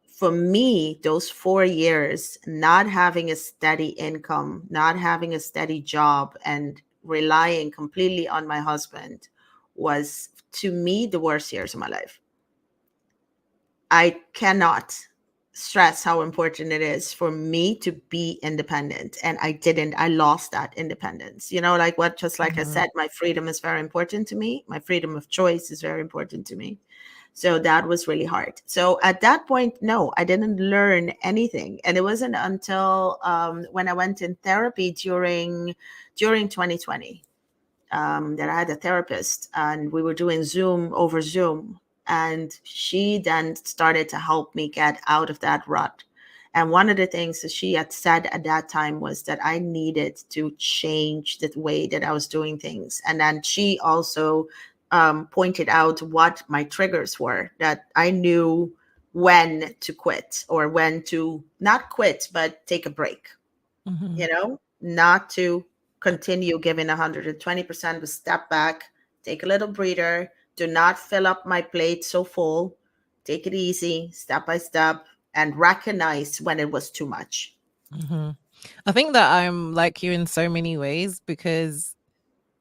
[SPEAKER 2] for me, those 4 years, not having a steady income, not having a steady job, and relying completely on my husband was, to me, the worst years of my life. I cannot stress how important it is for me to be independent. And I didn't, I lost that independence. Like what, just like I
[SPEAKER 1] Mhm.
[SPEAKER 2] said, my freedom is very important to me. My freedom of choice is very important to me. So that was really hard. So at that point, no, I didn't learn anything. And it wasn't until when I went in therapy during 2020, that I had a therapist, and we were doing Zoom over Zoom. And she then started to help me get out of that rut. And one of the things that she had said at that time was that I needed to change the way that I was doing things. And then she also pointed out what my triggers were, that I knew when to quit, or when to not quit, but take a break,
[SPEAKER 1] Mhm.
[SPEAKER 2] not to continue giving 120%, but step back, take a little breather, Do not fill up my plate so full. Take it easy, step by step, and recognize when it was too much.
[SPEAKER 1] Mhm. I think that I'm like you in so many ways because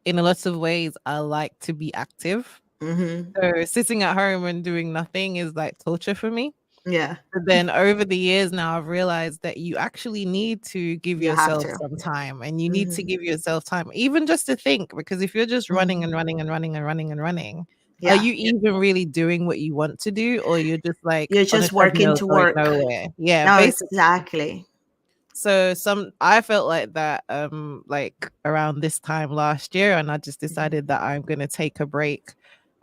[SPEAKER 1] in a lot of ways I like to be active.
[SPEAKER 2] Mm-hmm.
[SPEAKER 1] So sitting at home and doing nothing is like torture for me.
[SPEAKER 2] Yeah,
[SPEAKER 1] But then over the years now, I've realized that you actually need to give
[SPEAKER 2] you have
[SPEAKER 1] yourself
[SPEAKER 2] to.
[SPEAKER 1] some time, and you need to
[SPEAKER 2] Mm-hmm.
[SPEAKER 1] give yourself time, even just to think, because if you're just running
[SPEAKER 2] Mm-hmm.
[SPEAKER 1] and running and running and running and running, are
[SPEAKER 2] Yeah,
[SPEAKER 1] you even really doing what you want to do, or you're just like
[SPEAKER 2] you're
[SPEAKER 1] on a
[SPEAKER 2] just working
[SPEAKER 1] treadmill
[SPEAKER 2] to
[SPEAKER 1] going
[SPEAKER 2] work.
[SPEAKER 1] nowhere? Yeah,
[SPEAKER 2] No,
[SPEAKER 1] basically.
[SPEAKER 2] exactly.
[SPEAKER 1] So I felt like that like around this time last year, and I just
[SPEAKER 2] Mm-hmm.
[SPEAKER 1] decided that I'm gonna take a break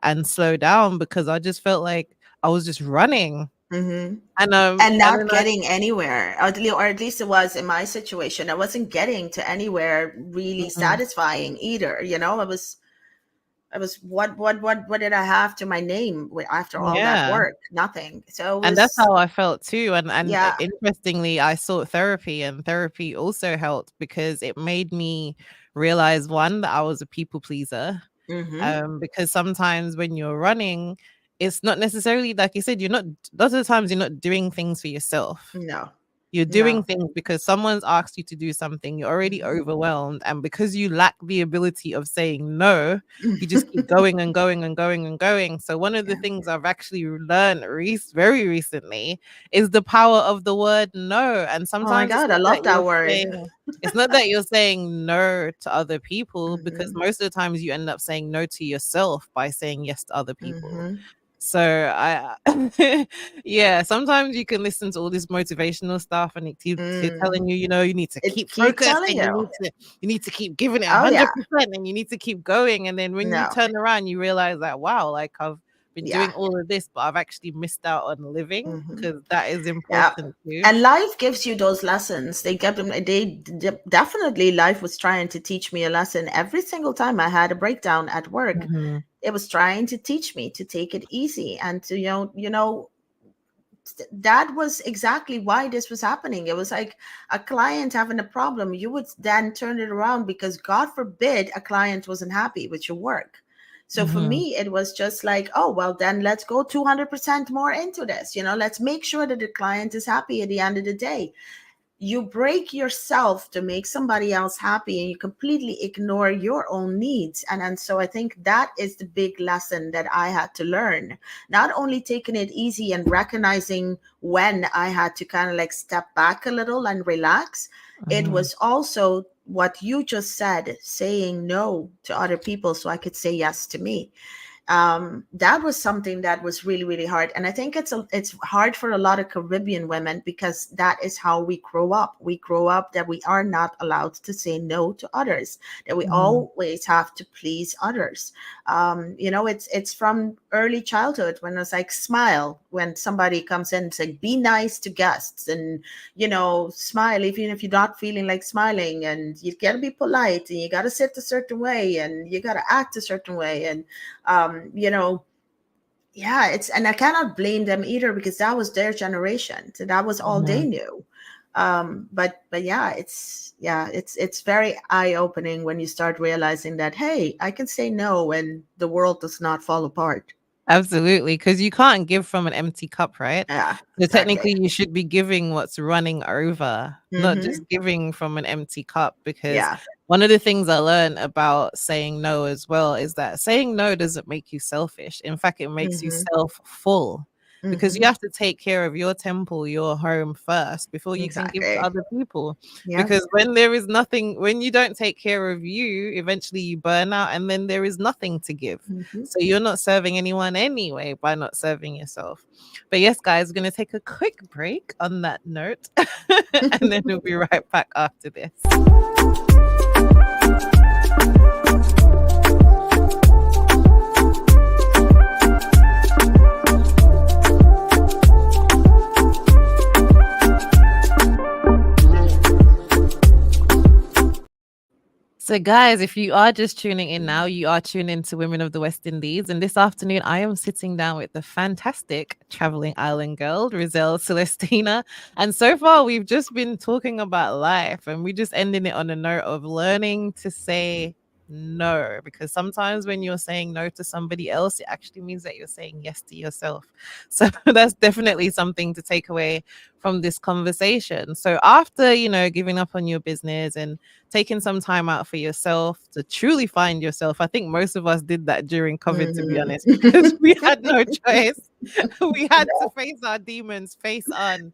[SPEAKER 1] and slow down because I just felt like I was just running.
[SPEAKER 2] Mm-hmm.
[SPEAKER 1] And
[SPEAKER 2] And
[SPEAKER 1] and
[SPEAKER 2] not
[SPEAKER 1] then I
[SPEAKER 2] getting anywhere, or at least it was in my situation. I wasn't getting to anywhere really
[SPEAKER 1] Mhm.
[SPEAKER 2] satisfying either. I was what did I have to my name after all that
[SPEAKER 1] Yeah.
[SPEAKER 2] work? Nothing. So it
[SPEAKER 1] And that's
[SPEAKER 2] was,
[SPEAKER 1] how I felt too, and
[SPEAKER 2] yeah.
[SPEAKER 1] interestingly, I sought therapy, and therapy also helped because it made me realize, 1, that I was a people pleaser,
[SPEAKER 2] Mm-hmm.
[SPEAKER 1] because sometimes when you're running, it's not necessarily like you said, you're not lots of the times you're not doing things for yourself.
[SPEAKER 2] No,
[SPEAKER 1] You're doing
[SPEAKER 2] no.
[SPEAKER 1] things because someone's asked you to do something, you're already
[SPEAKER 2] Mhm.
[SPEAKER 1] overwhelmed, and because you lack the ability of saying no, you just keep going and going and going and going. So one of the
[SPEAKER 2] Yeah.
[SPEAKER 1] things I've actually learned very recently is the power of the word no. And
[SPEAKER 2] Oh my
[SPEAKER 1] sometimes
[SPEAKER 2] God, I love that word.
[SPEAKER 1] it's not that you're saying no to other people, because
[SPEAKER 2] Mm-hmm.
[SPEAKER 1] most of the times you end up saying no to yourself by saying yes to other people.
[SPEAKER 2] Mm-hmm.
[SPEAKER 1] So I yeah, sometimes you can listen to all this motivational stuff and it keeps
[SPEAKER 2] Mm.
[SPEAKER 1] telling you, you need to
[SPEAKER 2] It
[SPEAKER 1] keep
[SPEAKER 2] keep
[SPEAKER 1] focused,
[SPEAKER 2] telling
[SPEAKER 1] and
[SPEAKER 2] you.
[SPEAKER 1] you need to keep giving it
[SPEAKER 2] Oh yeah.
[SPEAKER 1] 100%, and you need to keep going. And then when you
[SPEAKER 2] No.
[SPEAKER 1] turn around, you realize that, wow, like I've been
[SPEAKER 2] Yeah.
[SPEAKER 1] doing all of this, but I've actually missed out on living,
[SPEAKER 2] Mm-hmm.
[SPEAKER 1] because that is
[SPEAKER 2] Yeah.
[SPEAKER 1] important too.
[SPEAKER 2] And life gives you those lessons. They kept them. Definitely, life was trying to teach me a lesson every single time I had a breakdown at work.
[SPEAKER 1] Mhm,
[SPEAKER 2] It was trying to teach me to take it easy and to, that was exactly why this was happening. It was like a client having a problem. You would then turn it around because, God forbid, a client wasn't happy with your work. So for
[SPEAKER 1] mhm,
[SPEAKER 2] me, it was just like, oh, well, then let's go 200% more into this. Let's make sure that the client is happy at the end of the day. You break yourself to make somebody else happy, and you completely ignore your own needs. And so I think that is the big lesson that I had to learn. Not only taking it easy and recognizing when I had to kind of like step back a little and relax, it
[SPEAKER 1] mhm,
[SPEAKER 2] was also what you just said, saying no to other people so I could say yes to me. That was something that was really, really hard. And I think it's hard for a lot of Caribbean women because that is how we grow up. We grow up that we are not allowed to say no to others, that we
[SPEAKER 1] mhm,
[SPEAKER 2] always have to please others. It's from early childhood, when it's like, smile when somebody comes in, say, be nice to guests, and smile even if you're not feeling like smiling, and you got to be polite, and you got to sit a certain way, and you got to act a certain way. And um you know yeah, and I cannot blame them either, because that was their generation, so that was all they
[SPEAKER 1] mhm.
[SPEAKER 2] knew. But yeah, it's very eye-opening when you start realizing that, hey, I can say no and the world does not fall apart.
[SPEAKER 1] Absolutely, because you can't give from an empty cup, right?
[SPEAKER 2] Yeah,
[SPEAKER 1] So
[SPEAKER 2] exactly.
[SPEAKER 1] technically, you should be giving what's running over, not just
[SPEAKER 2] Mm-hmm.
[SPEAKER 1] giving from an empty cup. Because
[SPEAKER 2] Yeah.
[SPEAKER 1] one of the things I learned about saying no as well is that saying no doesn't make you selfish. In fact, it makes you
[SPEAKER 2] Mm-hmm.
[SPEAKER 1] self-full, because you
[SPEAKER 2] Mm-hmm.
[SPEAKER 1] have to take care of your temple, your home first before you can give to
[SPEAKER 2] Exactly.
[SPEAKER 1] other people.
[SPEAKER 2] Yep.
[SPEAKER 1] Because when there is nothing, when you don't take care of you, eventually you burn out, and then there is nothing to give.
[SPEAKER 2] Mm-hmm.
[SPEAKER 1] So you're not serving anyone anyway by not serving yourself. But yes, guys, we're going to take a quick break on that note, and then we'll be right back after this. So, guys, if you are just tuning in now, you are tuning into Women of the West Indies. And this afternoon, I am sitting down with the fantastic traveling island girl, Riselle Celestina. And so far, we've just been talking about life, and we just ending it on a note of learning to say no, because sometimes when you're saying no to somebody else, it actually means that you're saying yes to yourself. So that's definitely something to take away from this conversation. So after, giving up on your business and taking some time out for yourself to truly find yourself, I think most of us did that during COVID, to be
[SPEAKER 2] Mhm.
[SPEAKER 1] honest, because we had no choice. We had to face our demons face on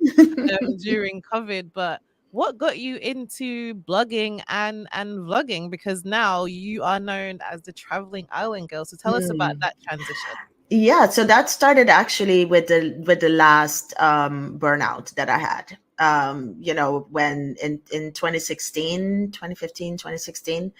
[SPEAKER 1] during COVID. But what got you into blogging and vlogging? Because now you are known as the traveling island girl. So tell us about
[SPEAKER 2] Mm.
[SPEAKER 1] that transition.
[SPEAKER 2] Yeah, so that started actually with the last burnout that I had. When in 2016, 2015, 2016,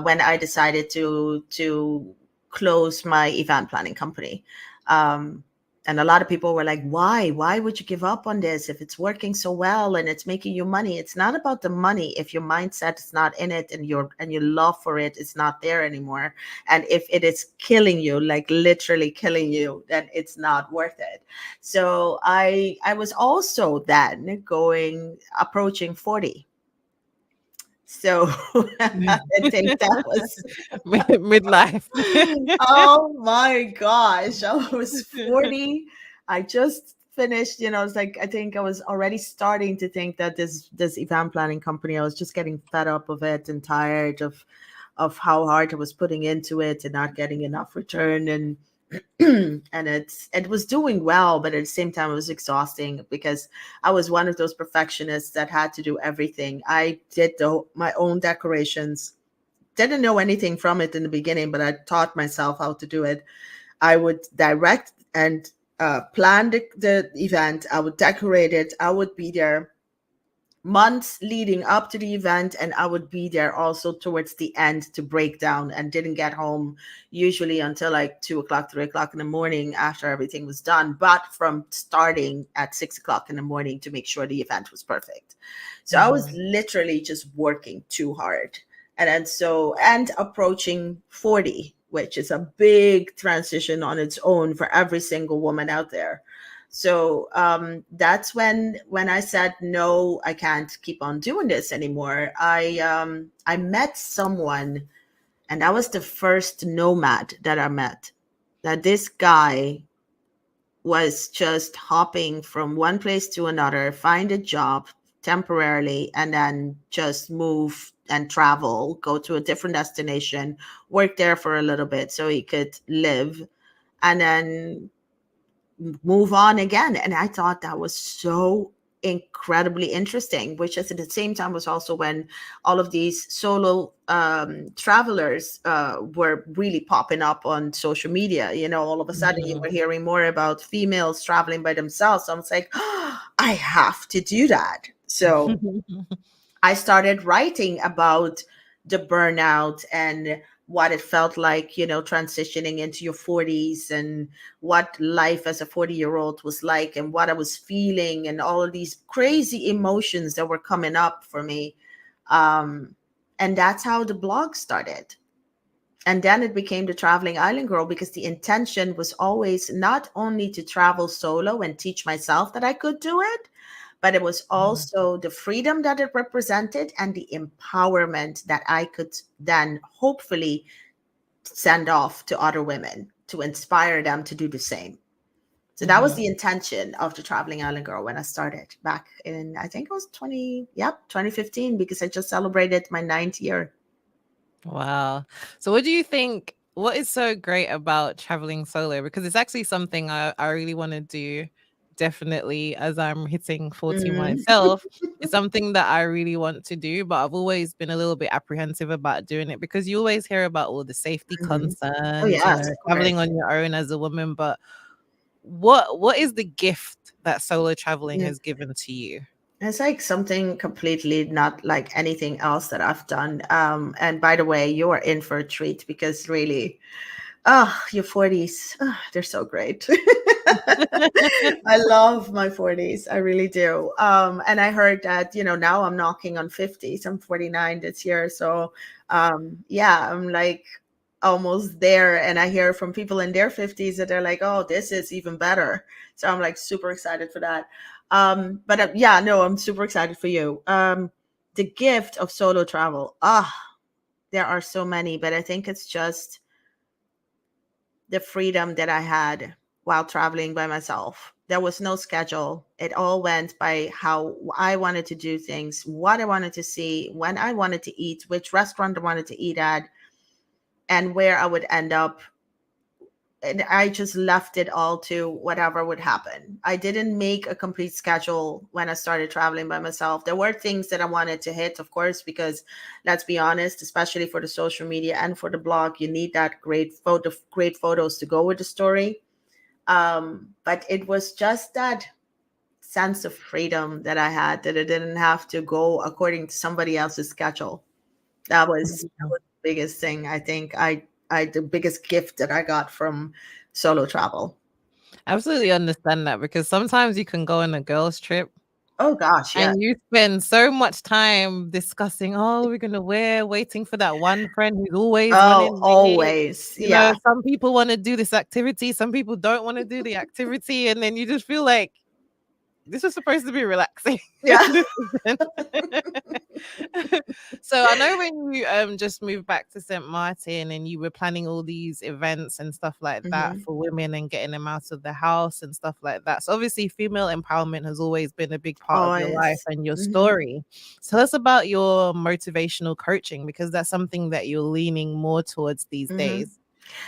[SPEAKER 2] when I decided to close my event planning company. Um, and a lot of people were like, why would you give up on this if it's working so well and it's making you money? It's not about the money. If your mindset is not in it and your love for it is not there anymore, and if it is killing you, like literally killing you, then it's not worth it. So I was also then going approaching 40. So I think that was
[SPEAKER 1] Midlife.
[SPEAKER 2] oh my gosh, I was 40. I just finished, it's like I think I was already starting to think that this event planning company, I was just getting fed up of it and tired of how hard I was putting into it and not getting enough return. And and it was doing well, but at the same time it was exhausting because I was one of those perfectionists that had to do everything. I did my own decorations, didn't know anything from it in the beginning, but I taught myself how to do it. I would direct and plan the event. I would decorate it. I would be there months leading up to the event, and I would be there also towards the end to break down, and didn't get home usually until like 2 o'clock, 3 o'clock in the morning after everything was done, but from starting at 6 o'clock in the morning to make sure the event was perfect. So I was
[SPEAKER 1] Mhm.
[SPEAKER 2] literally just working too hard. And approaching 40, which is a big transition on its own for every single woman out there. So that's when I said no, I can't keep on doing this anymore. I met someone, and that was the first nomad that I met. That this guy was just hopping from one place to another, find a job temporarily, and then just move and travel, go to a different destination, work there for a little bit so he could live, and then move on again. And I thought that was so incredibly interesting, which is at the same time was also when all of these solo travelers were really popping up on social media. All of a sudden you were
[SPEAKER 1] Mhm.
[SPEAKER 2] hearing more about females traveling by themselves. So I was like, oh, I have to do that. So I started writing about the burnout and what it felt like, transitioning into your 40s, and what life as a 40-year-old was like, and what I was feeling, and all of these crazy emotions that were coming up for me. Um, and that's how the blog started. And then it became the Traveling Island Girl, because the intention was always not only to travel solo and teach myself that I could do it, but it was
[SPEAKER 1] Mhm.
[SPEAKER 2] also the freedom that it represented and the empowerment that I could then hopefully send off to other women to inspire them to do the same. So that was the
[SPEAKER 1] Mhm.
[SPEAKER 2] intention of the Traveling Island Girl when I started back in, I think it was 2015, because I just celebrated my 9th year.
[SPEAKER 1] Wow. So what do you think? What is so great about traveling solo? Because it's actually something I really want to do, definitely, as I'm hitting 40
[SPEAKER 2] Mhm.
[SPEAKER 1] myself. It's something that I really want to do, but I've always been a little bit apprehensive about doing it because you always hear about all the safety
[SPEAKER 2] Mhm. Oh
[SPEAKER 1] concerns,
[SPEAKER 2] yes, of course.
[SPEAKER 1] traveling on your own as a woman. But what is the gift that solo traveling
[SPEAKER 2] Mm.
[SPEAKER 1] has given to you?
[SPEAKER 2] It's like something completely not like anything else that I've done. And by the way, you are in for a treat, because really, your 40s, they're so great. I love my 40s. I really do. And I heard that, now I'm knocking on 50s. I'm 49 this year. So, yeah, I'm like almost there. And I hear from people in their 50s that they're like, oh, this is even better. So I'm like super excited for that. But yeah, no, I'm super excited for you. The gift of solo travel. there are so many, but I think it's just the freedom that I had while traveling by myself. There was no schedule. It all went by how I wanted to do things, what I wanted to see, when I wanted to eat, which restaurant I wanted to eat at, and where I would end up. And I just left it all to whatever would happen. I didn't make a complete schedule when I started traveling by myself. There were things that I wanted to hit, of course, because let's be honest, especially for the social media and for the blog, you need that great photos to go with the story. But it was just that sense of freedom that I had, that I didn't have to go according to somebody else's schedule. That was the biggest thing. I think I the biggest gift that I got from solo travel.
[SPEAKER 1] Absolutely understand that, because sometimes you can go on a girls' trip
[SPEAKER 2] Oh gosh, yeah.
[SPEAKER 1] and you spend so much time discussing, oh, we're gonna wear, waiting for that one friend who's always
[SPEAKER 2] Oh,
[SPEAKER 1] running late.
[SPEAKER 2] always.
[SPEAKER 1] You know,
[SPEAKER 2] Yeah.
[SPEAKER 1] some people want to do this activity, some people don't want to do the activity, and then you just feel like this was supposed to be relaxing.
[SPEAKER 2] Yeah.
[SPEAKER 1] This isn't. So I know when you just moved back to St. Martin and you were planning all these events and stuff like that
[SPEAKER 2] Hmm.
[SPEAKER 1] for women and getting them out of the house and stuff like that. So obviously female empowerment has always been a big part of your life
[SPEAKER 2] Always.
[SPEAKER 1] and your
[SPEAKER 2] Hmm.
[SPEAKER 1] story. Tell us about your motivational coaching, because that's something that you're leaning more towards these
[SPEAKER 2] Hmm.
[SPEAKER 1] days.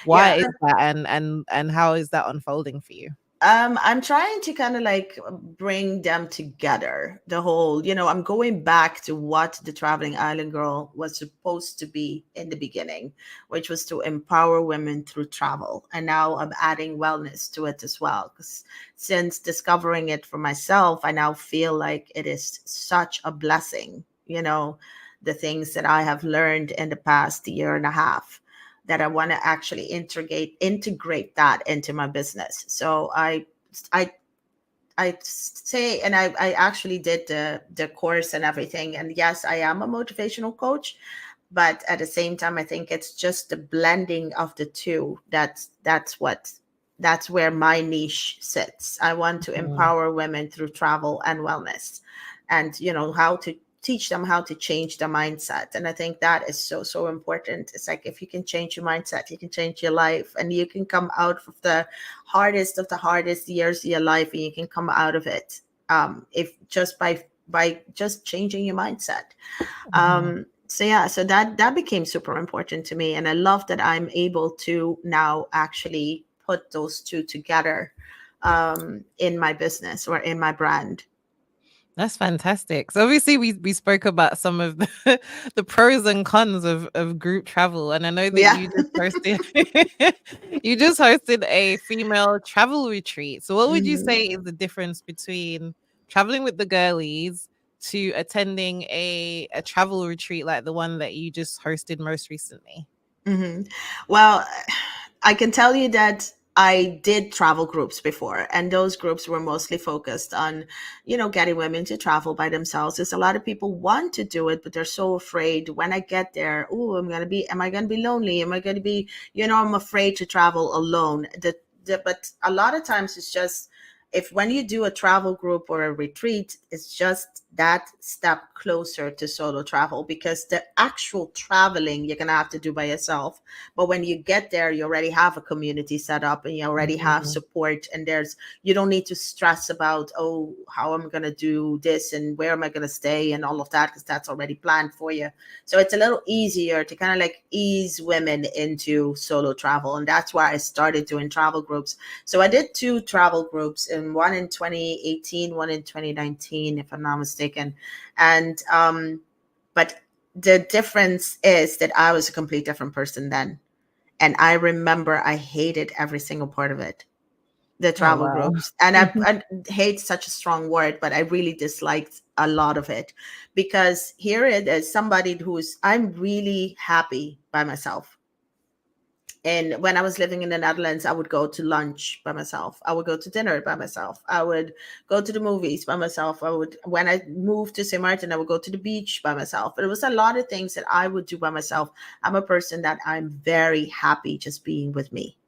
[SPEAKER 1] Why
[SPEAKER 2] Yeah.
[SPEAKER 1] is that, and how is that unfolding for you?
[SPEAKER 2] I'm trying to kind of like bring them together. The whole, I'm going back to what the traveling island girl was supposed to be in the beginning, which was to empower women through travel. And now I'm adding wellness to it as well. Because since discovering it for myself, I now feel like it is such a blessing, the things that I have learned in the past year and a half, that I want to actually integrate that into my business. So I I say, and I actually did the course and everything. And yes, I am a motivational coach, but at the same time, I think it's just the blending of the two. That's where my niche sits. I want to
[SPEAKER 1] Mm.
[SPEAKER 2] empower women through travel and wellness, and how to teach them how to change their mindset. And I think that is so so important. It's like, if you can change your mindset, you can change your life, and you can come out of the hardest years of your life, and you can come out of it, if just by just changing your mindset.
[SPEAKER 1] Mhm.
[SPEAKER 2] So yeah, so that became super important to me, and I love that I'm able to now actually put those two together, in my business or in my brand.
[SPEAKER 1] That's fantastic. So obviously we spoke about some of the, the pros and cons of group travel. And I know that
[SPEAKER 2] Yeah.
[SPEAKER 1] you just hosted you just hosted a female travel retreat. So what would you
[SPEAKER 2] Hmm.
[SPEAKER 1] say is the difference between traveling with the girlies to attending a travel retreat like the one that you just hosted most recently?
[SPEAKER 2] Hmm. Well, I can tell you that I did travel groups before, and those groups were mostly focused on, getting women to travel by themselves. Because a lot of people want to do it, but they're so afraid when I get there. Oh, am I going to be lonely? Am I going to be, I'm afraid to travel alone. But a lot of times it's just, if when you do a travel group or a retreat, it's just that step closer to solo travel, because the actual traveling you're going to have to do by yourself. But when you get there, you already have a community set up, and you already have
[SPEAKER 1] Mhm.
[SPEAKER 2] support, and you don't need to stress about, oh, how am I going to do this and where am I going to stay and all of that, because that's already planned for you. So it's a little easier to kind of like ease women into solo travel. And that's why I started doing travel groups. So I did two travel groups, and one in 2018, one in 2019, if I'm not mistaken. And but the difference is that I was a complete different person then. And I remember I hated every single part of it, the
[SPEAKER 1] Oh
[SPEAKER 2] travel
[SPEAKER 1] wow.
[SPEAKER 2] groups. And I hate such a strong word, but I really disliked a lot of it, because here it is, somebody I'm really happy by myself. And when I was living in the Netherlands, I would go to lunch by myself. I would go to dinner by myself. I would go to the movies by myself. When I moved to St. Martin, I would go to the beach by myself. But it was a lot of things that I would do by myself. I'm a person that I'm very happy just being with me.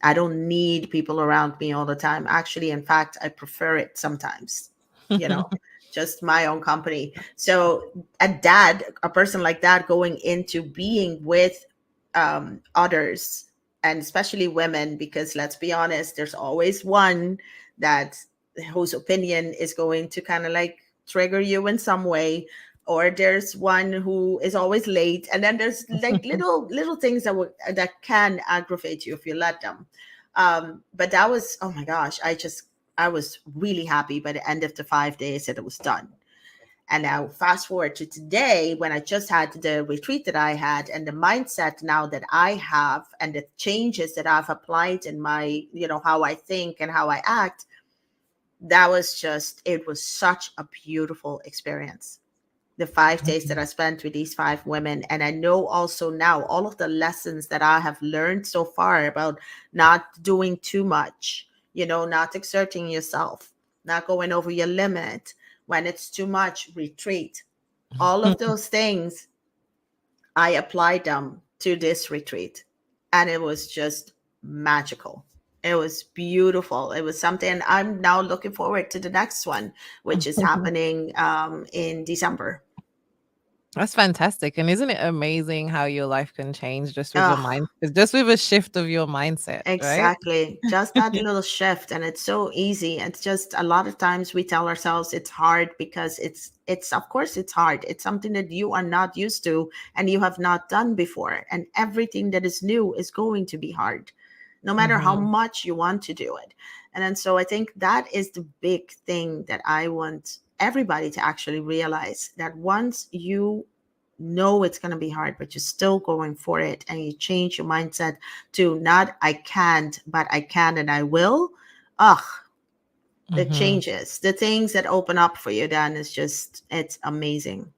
[SPEAKER 2] I don't need people around me all the time. Actually, in fact, I prefer it sometimes, you know. just my own company. So a person like that going into being with others, and especially women, because let's be honest, there's always one that whose opinion is going to kind of like trigger you in some way, or there's one who is always late, and then there's like little things that can aggravate you if you let them. But that was, oh my gosh, I was really happy by the end of the 5 days that it was done. And now fast forward to today, when I just had the retreat that I had, and the mindset now that I have, and the changes that I've applied in my, how I think and how I act. That was just, it was such a beautiful experience. The 5 days that I spent with these 5 women. And I know also now all of the lessons that I have learned so far about not doing too much, not exerting yourself, not going over your limit. When it's too much, retreat. All of those things, I applied them to this retreat. And it was just magical. It was beautiful. It was something. I'm now looking forward to the next one, which is happening in December.
[SPEAKER 1] That's fantastic. And isn't it amazing how your life can change just with a
[SPEAKER 2] Oh,
[SPEAKER 1] just with a shift of your mindset, right?
[SPEAKER 2] exactly. Just that little shift. And it's so easy. It's just a lot of times we tell ourselves it's hard because it's of course it's hard. It's something that you are not used to and you have not done before. And everything that is new is going to be hard, no matter how
[SPEAKER 1] Mhm.
[SPEAKER 2] much you want to do it. And then so I think that is the big thing that I want everybody to actually realize, that once you know it's going to be hard, but you're still going for it, and you change your mindset to not I can't, but I can and I will. Ugh, the
[SPEAKER 1] Mhm.
[SPEAKER 2] changes, the things that open up for you, then it's amazing.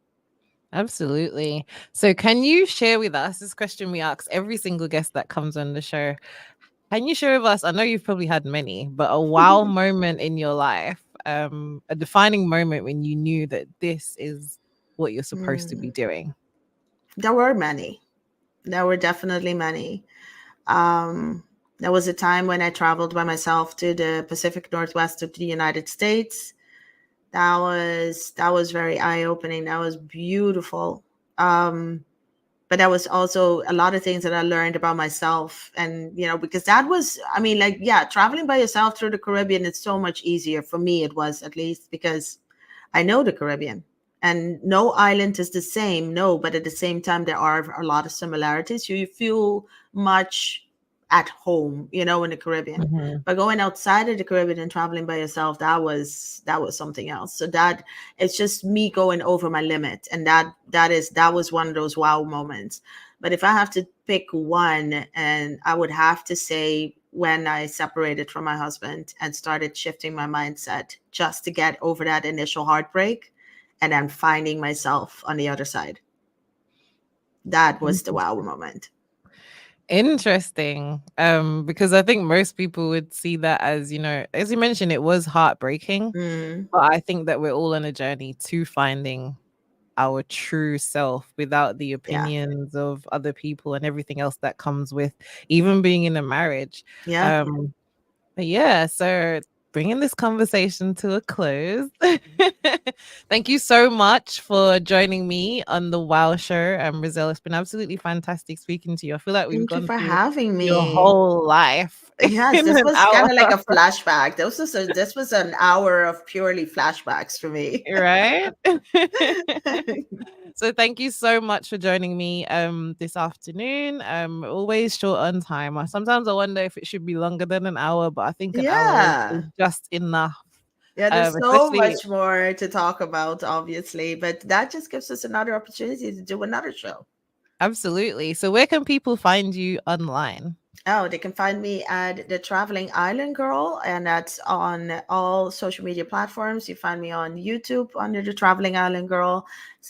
[SPEAKER 1] Absolutely. So can you share with us this question we ask every single guest that comes on the show? Can you share with us, I know you've probably had many, but a wow moment in your life, a defining moment when you knew that this is what you're supposed to be
[SPEAKER 2] Mm.
[SPEAKER 1] doing?
[SPEAKER 2] There were many. There were definitely many. Um, there was a time when I traveled by myself to the Pacific Northwest of the United States. That was very eye opening. That was beautiful. But that was also a lot of things that I learned about myself, and because that was, I mean, like, yeah, traveling by yourself through the Caribbean, it's so much easier for me. It was, at least, because I know the Caribbean, and no island is the same. No, but at the same time, there are a lot of similarities. You feel much at home, in the Caribbean.
[SPEAKER 1] Mhm.
[SPEAKER 2] But going outside of the Caribbean and traveling by yourself, that was something else. So that it's just me going over my limit, and that was one of those wow moments. But if I have to pick one, and I would have to say when I separated from my husband and started shifting my mindset just to get over that initial heartbreak, and then finding myself on the other side. That was the wow moment.
[SPEAKER 1] Interesting. Because I think most people would see that as, as you mentioned, it was heartbreaking,
[SPEAKER 2] Mm,
[SPEAKER 1] but I think that we're all on a journey to finding our true self without the
[SPEAKER 2] yeah.
[SPEAKER 1] opinions of other people and everything else that comes with even being in a marriage.
[SPEAKER 2] Yeah.
[SPEAKER 1] But yeah, so bringing this conversation to a close. Thank you so much for joining me on the Wow Show, Riselle. It's been absolutely fantastic speaking to you. I feel like we've
[SPEAKER 2] Thank you
[SPEAKER 1] gone
[SPEAKER 2] for
[SPEAKER 1] through
[SPEAKER 2] having
[SPEAKER 1] your
[SPEAKER 2] me.
[SPEAKER 1] whole life
[SPEAKER 2] Yes,
[SPEAKER 1] in
[SPEAKER 2] this
[SPEAKER 1] an
[SPEAKER 2] was kind
[SPEAKER 1] hour,
[SPEAKER 2] of like a flashback. This was an hour of purely flashbacks for me.
[SPEAKER 1] right? So thank you so much for joining me this afternoon. Always short on time. Sometimes I wonder if it should be longer than an hour, but I think an hour is
[SPEAKER 2] Yeah.
[SPEAKER 1] just enough.
[SPEAKER 2] Yeah, there's so
[SPEAKER 1] Especially
[SPEAKER 2] much more to talk about, obviously, but that just gives us another opportunity to do another show.
[SPEAKER 1] absolutely. So where can people find you online?
[SPEAKER 2] Oh, they can find me at the Traveling Island Girl, and that's on all social media platforms. You find me on YouTube under the Traveling Island Girl,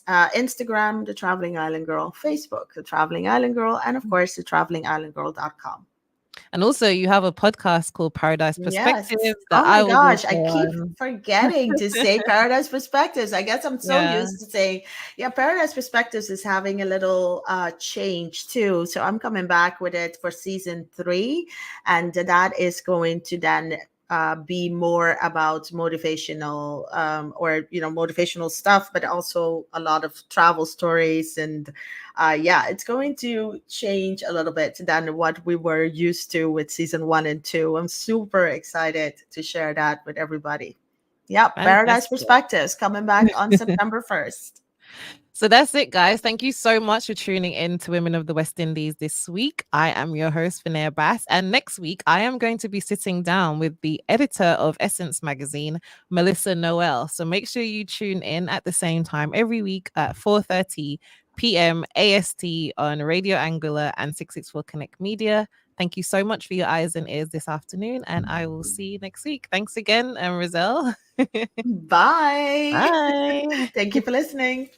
[SPEAKER 2] Instagram, the Traveling Island Girl, Facebook, the Traveling Island Girl, and of course, the travelingislandgirl.com.
[SPEAKER 1] And also you have a podcast called Paradise
[SPEAKER 2] Yes.
[SPEAKER 1] Perspectives that
[SPEAKER 2] Oh
[SPEAKER 1] I
[SPEAKER 2] my
[SPEAKER 1] was
[SPEAKER 2] gosh, I
[SPEAKER 1] also
[SPEAKER 2] keep
[SPEAKER 1] on.
[SPEAKER 2] forgetting to say Paradise Perspectives. I guess I'm so
[SPEAKER 1] Yeah.
[SPEAKER 2] used to saying, yeah, Paradise Perspectives is having a little change too. So I'm coming back with it for season 3, and that is going to then be more about motivational, or motivational stuff, but also a lot of travel stories. And yeah, it's going to change a little bit than what we were used to with season 1 and 2. I'm super excited to share that with everybody. Yeah, Paradise
[SPEAKER 1] Fantastic.
[SPEAKER 2] Perspectives coming back on September 1st.
[SPEAKER 1] So that's it, guys. Thank you so much for tuning in to Women of the West Indies this week. I am your host, Vernaire Bass. And next week, I am going to be sitting down with the editor of Essence magazine, Melissa Noel. So make sure you tune in at the same time every week at 4:30 p.m. AST on Radio Angular and 664 Connect Media. Thank you so much for your eyes and ears this afternoon. And I will see you next week. Thanks again, Riselle.
[SPEAKER 2] Bye.
[SPEAKER 1] Bye.
[SPEAKER 2] Thank you for listening.